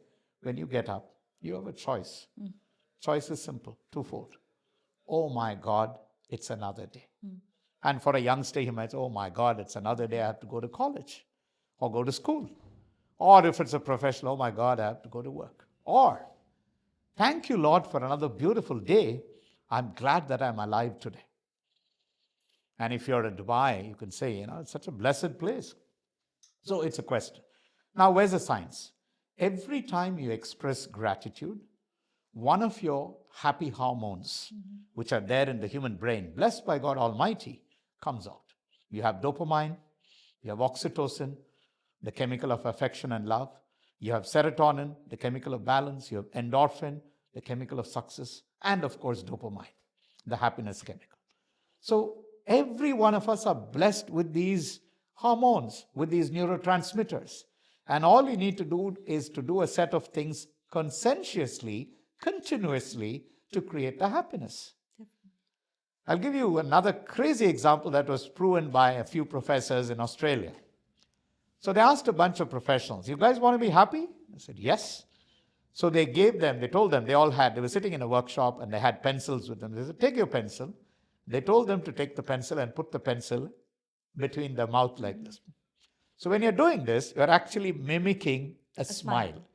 when you get up, you have a choice. Choice is simple, twofold. Oh my God, it's another day. And for a youngster, he might say, oh my God, it's another day, I have to go to college or go to school. Or if it's a professional, oh my God, I have to go to work. Or, thank you, Lord, for another beautiful day. I'm glad that I'm alive today. And if you're in Dubai, you can say, it's such a blessed place. So it's a question. Now, where's the science? Every time you express gratitude, one of your happy hormones, which are there in the human brain, blessed by God Almighty, comes out. You have dopamine, you have oxytocin, the chemical of affection and love. You have serotonin, the chemical of balance. You have endorphin, the chemical of success. And of course, dopamine, the happiness chemical. So every one of us are blessed with these hormones, with these neurotransmitters. And all you need to do is to do a set of things conscientiously, continuously, to create the happiness. I'll give you another crazy example that was proven by a few professors in Australia. So they asked a bunch of professionals, you guys want to be happy? I said, yes. So they told them, they were sitting in a workshop and they had pencils with them. They said, take your pencil. They told them to take the pencil and put the pencil between their mouth like this. So when you're doing this, you're actually mimicking a smile.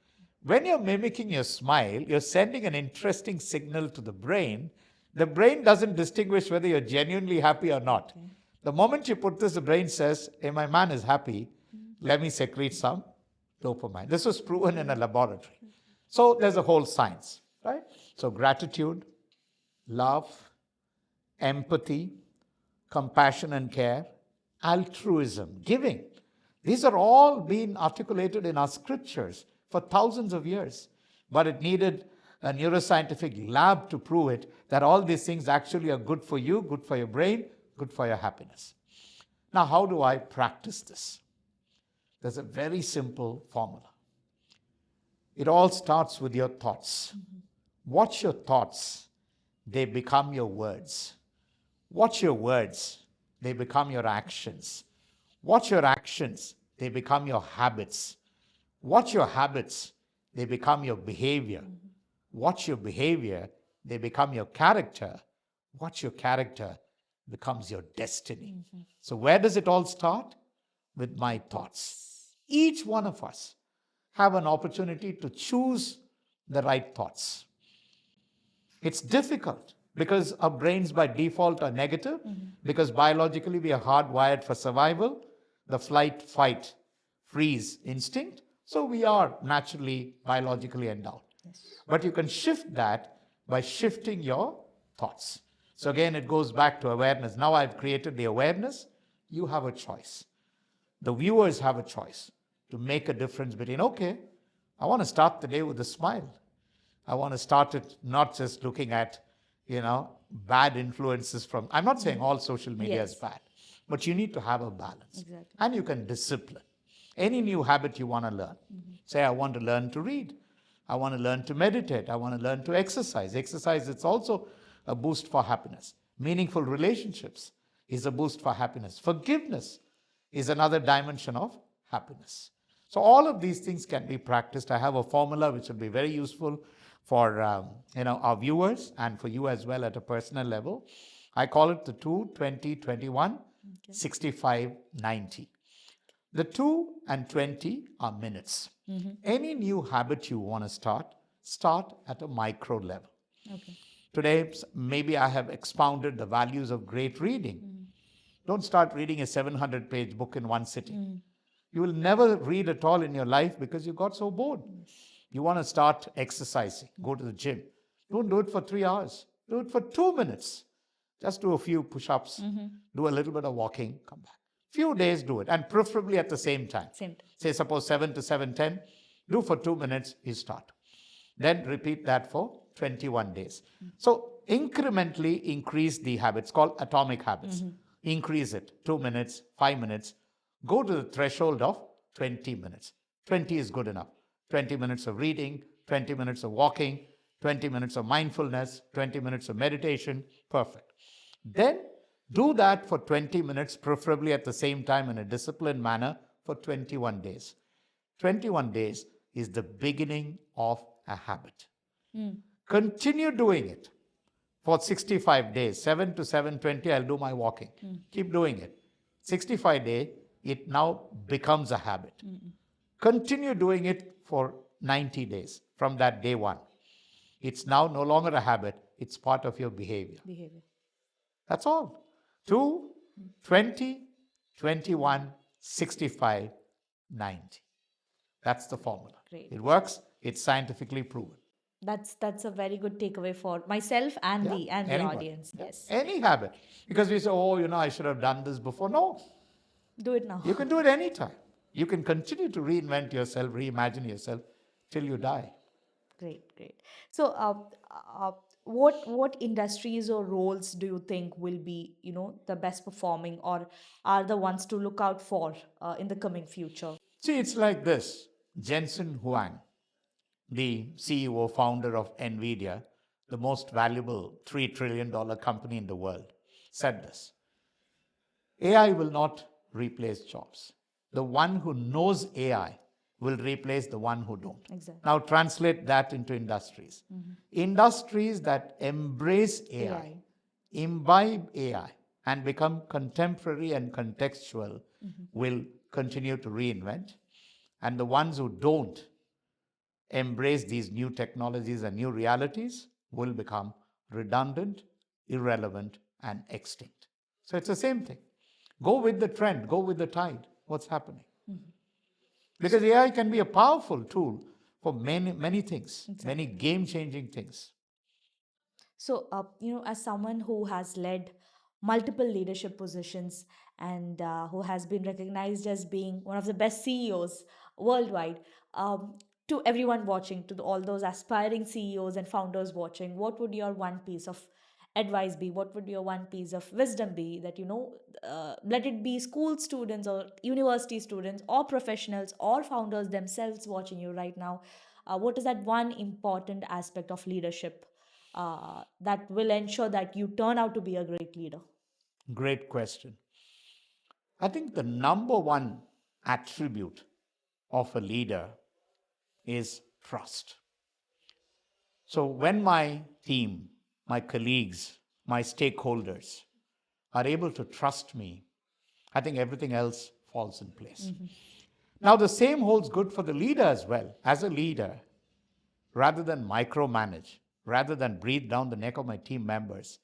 When you're mimicking your smile, you're sending an interesting signal to the brain The brain doesn't distinguish whether you're genuinely happy or not. Okay. The moment you put this, the brain says, hey, my man is happy. Let me secrete some dopamine. This was proven in a laboratory. So there's a whole science, right? So gratitude, love, empathy, compassion and care, altruism, giving. These are all being articulated in our scriptures for thousands of years. But it needed a neuroscientific lab to prove it, that all these things actually are good for you, good for your brain, good for your happiness. Now, how do I practice this? There's a very simple formula. It all starts with your thoughts. Watch your thoughts, they become your words. Watch your words, they become your actions. Watch your actions, they become your habits. Watch your habits, they become your behavior. Watch your behavior, they become your character. Watch your character, becomes your destiny. So where does it all start? With my thoughts. Each one of us have an opportunity to choose the right thoughts. It's difficult because our brains by default are negative, because biologically we are hardwired for survival, the flight, fight, freeze instinct. So we are naturally biologically endowed. But you can shift that by shifting your thoughts. So again, it goes back to awareness. Now I've created the awareness. You have a choice. The viewers have a choice to make a difference between, okay, I want to start the day with a smile. I want to start it not just looking at, bad influences from, I'm not saying all social media is bad, but you need to have a balance. Exactly. And you can discipline. Any new habit you want to learn. Say, I want to learn to read. I want to learn to meditate. I want to learn to exercise. Exercise, it's also a boost for happiness. Meaningful relationships is a boost for happiness. Forgiveness is another dimension of happiness. So all of these things can be practiced. I have a formula which will be very useful for our viewers and for you as well at a personal level. I call it the 2, 20, 21, 65, 90. The 2 and 20 are minutes. Any new habit you want to start at a micro level. Okay. Today, maybe I have expounded the values of great reading. Don't start reading a 700-page book in one sitting. You will never read at all in your life because you got so bored. You want to start exercising, go to the gym. Don't do it for 3 hours. Do it for 2 minutes. Just do a few push-ups, do a little bit of walking, come back. Few days do it, and preferably at the same time. Say suppose 7 to 7:10, do for 2 minutes, you start. Then repeat that for 21 days. So incrementally increase the habits, called atomic habits. Increase it, 2 minutes, 5 minutes. Go to the threshold of 20 minutes. 20 is good enough. 20 minutes of reading, 20 minutes of walking, 20 minutes of mindfulness, 20 minutes of meditation, perfect. Then do that for 20 minutes, preferably at the same time in a disciplined manner for 21 days. 21 days is the beginning of a habit. Continue doing it for 65 days. 7 to 7:20, I'll do my walking. Keep doing it. 65 days, it now becomes a habit. Continue doing it for 90 days from that day one. It's now no longer a habit. It's part of your behavior. That's all. 2, 20, 21, 65, 90. That's the formula. Great. It works. It's scientifically proven. That's a very good takeaway for myself and the Anybody. audience. Yes. Any habit. Because we say, I should have done this before. No, Do it now. you can do it anytime. You can continue to reinvent yourself, reimagine yourself till you die. Great. So, what industries or roles do you think will be, the best performing or are the ones to look out for in the coming future? See, it's like this. Jensen Huang, the CEO, founder of NVIDIA, the most valuable $3 trillion company in the world, said this. AI will not replace jobs. The one who knows AI will replace the one who don't. Exactly. Now translate that into industries. Industries that embrace AI, imbibe AI, and become contemporary and contextual will continue to reinvent. And the ones who don't embrace these new technologies and new realities will become redundant, irrelevant, and extinct. So it's the same thing. Go with the trend, go with the tide. What's happening? Because AI can be a powerful tool for many, many things, many game-changing things. So, as someone who has led multiple leadership positions and who has been recognized as being one of the best CEOs worldwide, to everyone watching, to all those aspiring CEOs and founders watching, what would your one piece of advice be? What would your one piece of wisdom be that, let it be school students or university students or professionals or founders themselves watching you right now? What is that one important aspect of leadership that will ensure that you turn out to be a great leader? Great question. I think the number one attribute of a leader is trust. So when my team, my colleagues, my stakeholders are able to trust me, I think everything else falls in place. Now, the same holds good for the leader as well. As a leader, rather than micromanage, rather than breathe down the neck of my team members,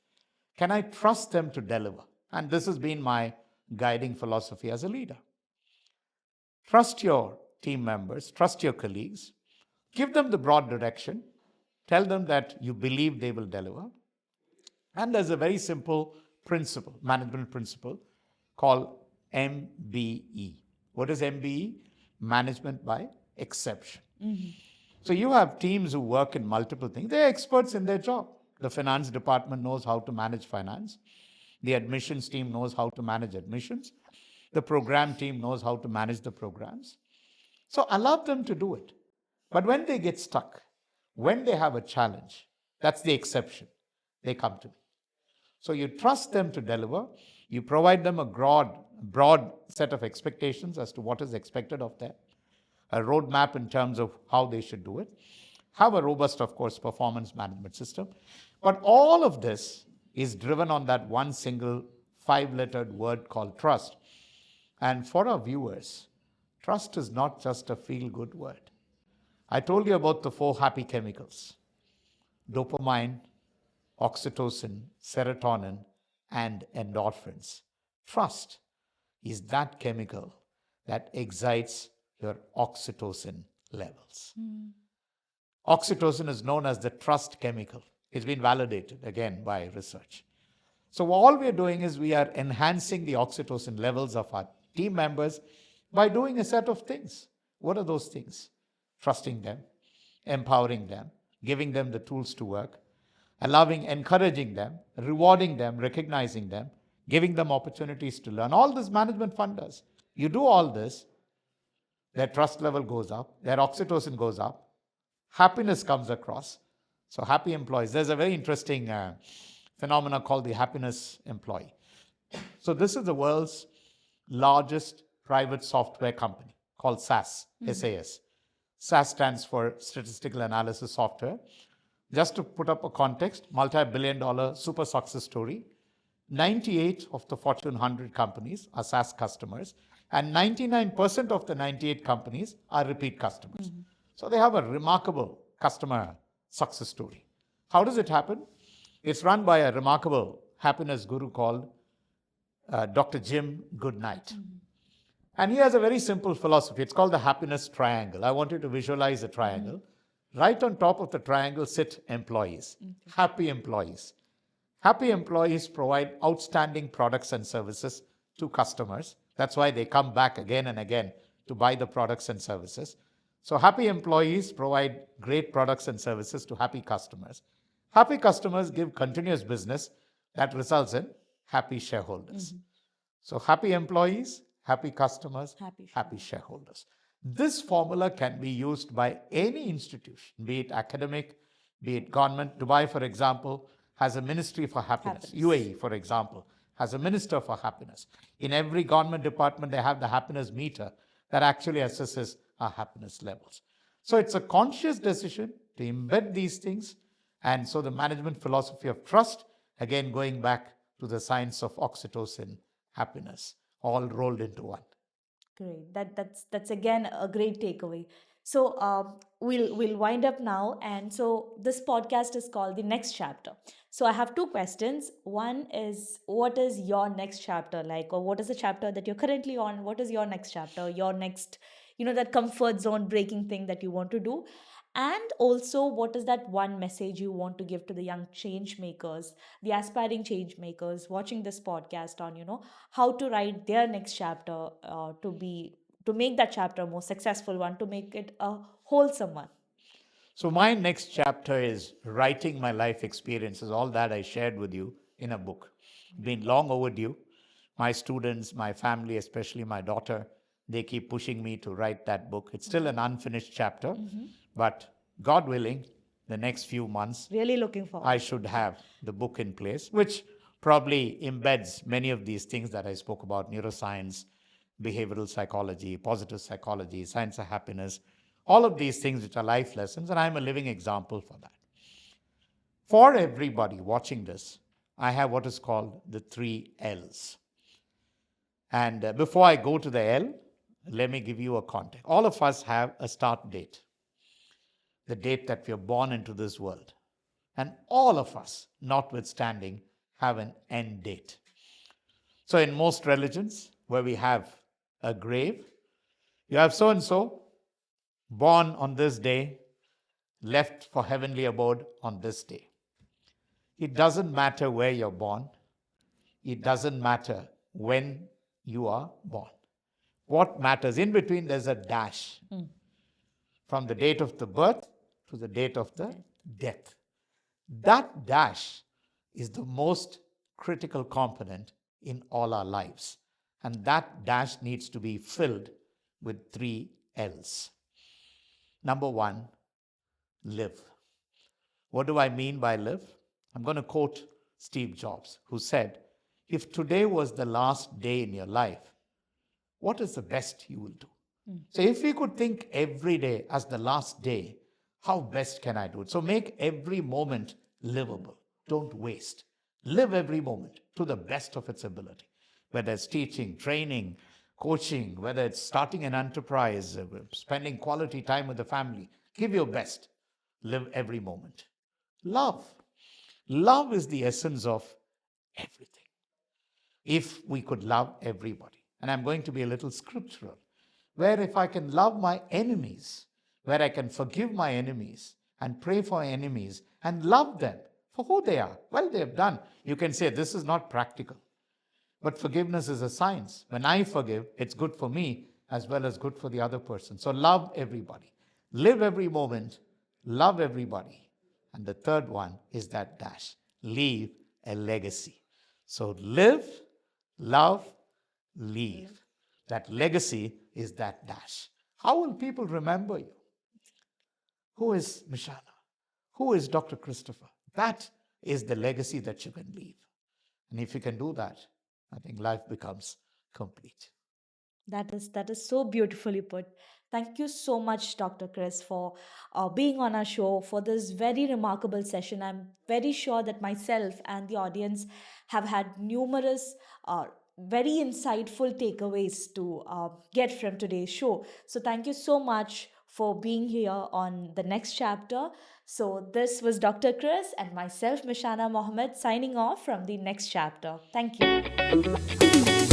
can I trust them to deliver? And this has been my guiding philosophy as a leader. Trust your team members, trust your colleagues, give them the broad direction, tell them that you believe they will deliver. And there's a very simple principle, management principle, called MBE. What is MBE? Management by exception. So you have teams who work in multiple things. They're experts in their job. The finance department knows how to manage finance. The admissions team knows how to manage admissions. The program team knows how to manage the programs. So allow them to do it. But when they get stuck, when they have a challenge, that's the exception. They come to me. So you trust them to deliver. You provide them a broad set of expectations as to what is expected of them, a roadmap in terms of how they should do it, have a robust, of course, performance management system. But all of this is driven on that one single 5-lettered word called trust. And for our viewers, trust is not just a feel-good word. I told you about the 4 happy chemicals: dopamine, oxytocin, serotonin, and endorphins. Trust is that chemical that excites your oxytocin levels. Oxytocin is known as the trust chemical. It's been validated again by research. So all we are doing is we are enhancing the oxytocin levels of our team members by doing a set of things. What are those things? Trusting them, empowering them, giving them the tools to work, encouraging them, rewarding them, recognizing them, giving them opportunities to learn. All this management fund does. You do all this, their trust level goes up, their oxytocin goes up, happiness comes across. So happy employees. There's a very interesting phenomena called the happiness employee. So this is the world's largest private software company called SAS, SAS. SAS stands for Statistical Analysis Software. Just to put up a context, multi-billion-dollar super success story. 98 of the Fortune 100 companies are SAS customers, and 99% of the 98 companies are repeat customers. So they have a remarkable customer success story. How does it happen? It's run by a remarkable happiness guru called Dr. Jim Goodnight. And he has a very simple philosophy. It's called the happiness triangle. I want you to visualize a triangle. Right on top of the triangle sit employees, happy employees. Happy employees provide outstanding products and services to customers. That's why they come back again and again to buy the products and services. So happy employees provide great products and services to happy customers. Happy customers give continuous business that results in happy shareholders. So happy employees, happy customers, happy shareholders. This formula can be used by any institution, be it academic, be it government. Dubai, for example, has a Ministry for Happiness. UAE, for example, has a Minister for Happiness. In every government department, they have the happiness meter that actually assesses our happiness levels. So it's a conscious decision to embed these things. And so the management philosophy of trust, again, going back to the science of oxytocin, happiness, all rolled into one. Great. That's again a great takeaway. So we'll wind up now, and so this podcast is called the next chapter. So I have two questions. One is, what is your next chapter like, or what is the chapter that you're currently on? What is your next chapter? Your next, that comfort zone breaking thing that you want to do, and also what is that one message you want to give to the young change makers, the aspiring change makers watching this podcast on how to write their next chapter, to make that chapter a more successful one, to make it a wholesome one. So, my next chapter is writing my life experiences, all that I shared with you in a book. Been long overdue. My students, my family, especially my daughter, they keep pushing me to write that book. It's still an unfinished chapter, but God willing, the next few months, Really looking forward. I should have the book in place, which probably embeds many of these things that I spoke about: neuroscience, behavioral psychology, positive psychology, science of happiness, all of these things which are life lessons, and I'm a living example for that. For everybody watching this, I have what is called the 3 L's. And before I go to the L, let me give you a context. All of us have a start date, the date that we are born into this world. And all of us, notwithstanding, have an end date. So, in most religions, where we have a grave, you have so and so, born on this day, left for heavenly abode on this day. It doesn't matter where you're born, it doesn't matter when you are born. What matters, in between, there's a dash from the date of the birth to the date of the death. That dash is the most critical component in all our lives. And that dash needs to be filled with 3 L's. Number one, live. What do I mean by live? I'm going to quote Steve Jobs, who said, "If today was the last day in your life, what is the best you will do?" So if we could think every day as the last day, how best can I do it? So make every moment livable. Don't waste. Live every moment to the best of its ability. Whether it's teaching, training, coaching, whether it's starting an enterprise, spending quality time with the family, give your best. Live every moment. Love. Love is the essence of everything. If we could love everybody. And I'm going to be a little scriptural, where if I can love my enemies, where I can forgive my enemies and pray for enemies and love them for who they are, well, they have done. You can say this is not practical, but forgiveness is a science. When I forgive, it's good for me as well as good for the other person. So love everybody, live every moment, love everybody. And the third one is that dash: leave a legacy. So live, love, leave. That legacy is that dash. How will people remember you? Who is Mishana? Who is Dr. Christopher? That is the legacy that you can leave. And if you can do that, I think life becomes complete. That is so beautifully put. Thank you so much, Dr. Chris, for being on our show for this very remarkable session. I'm very sure that myself and the audience have had numerous very insightful takeaways to get from today's show. So thank you so much for being here on the next chapter. So this was Dr. Chris and myself, Mishana Mohammed, signing off from the next chapter. Thank you.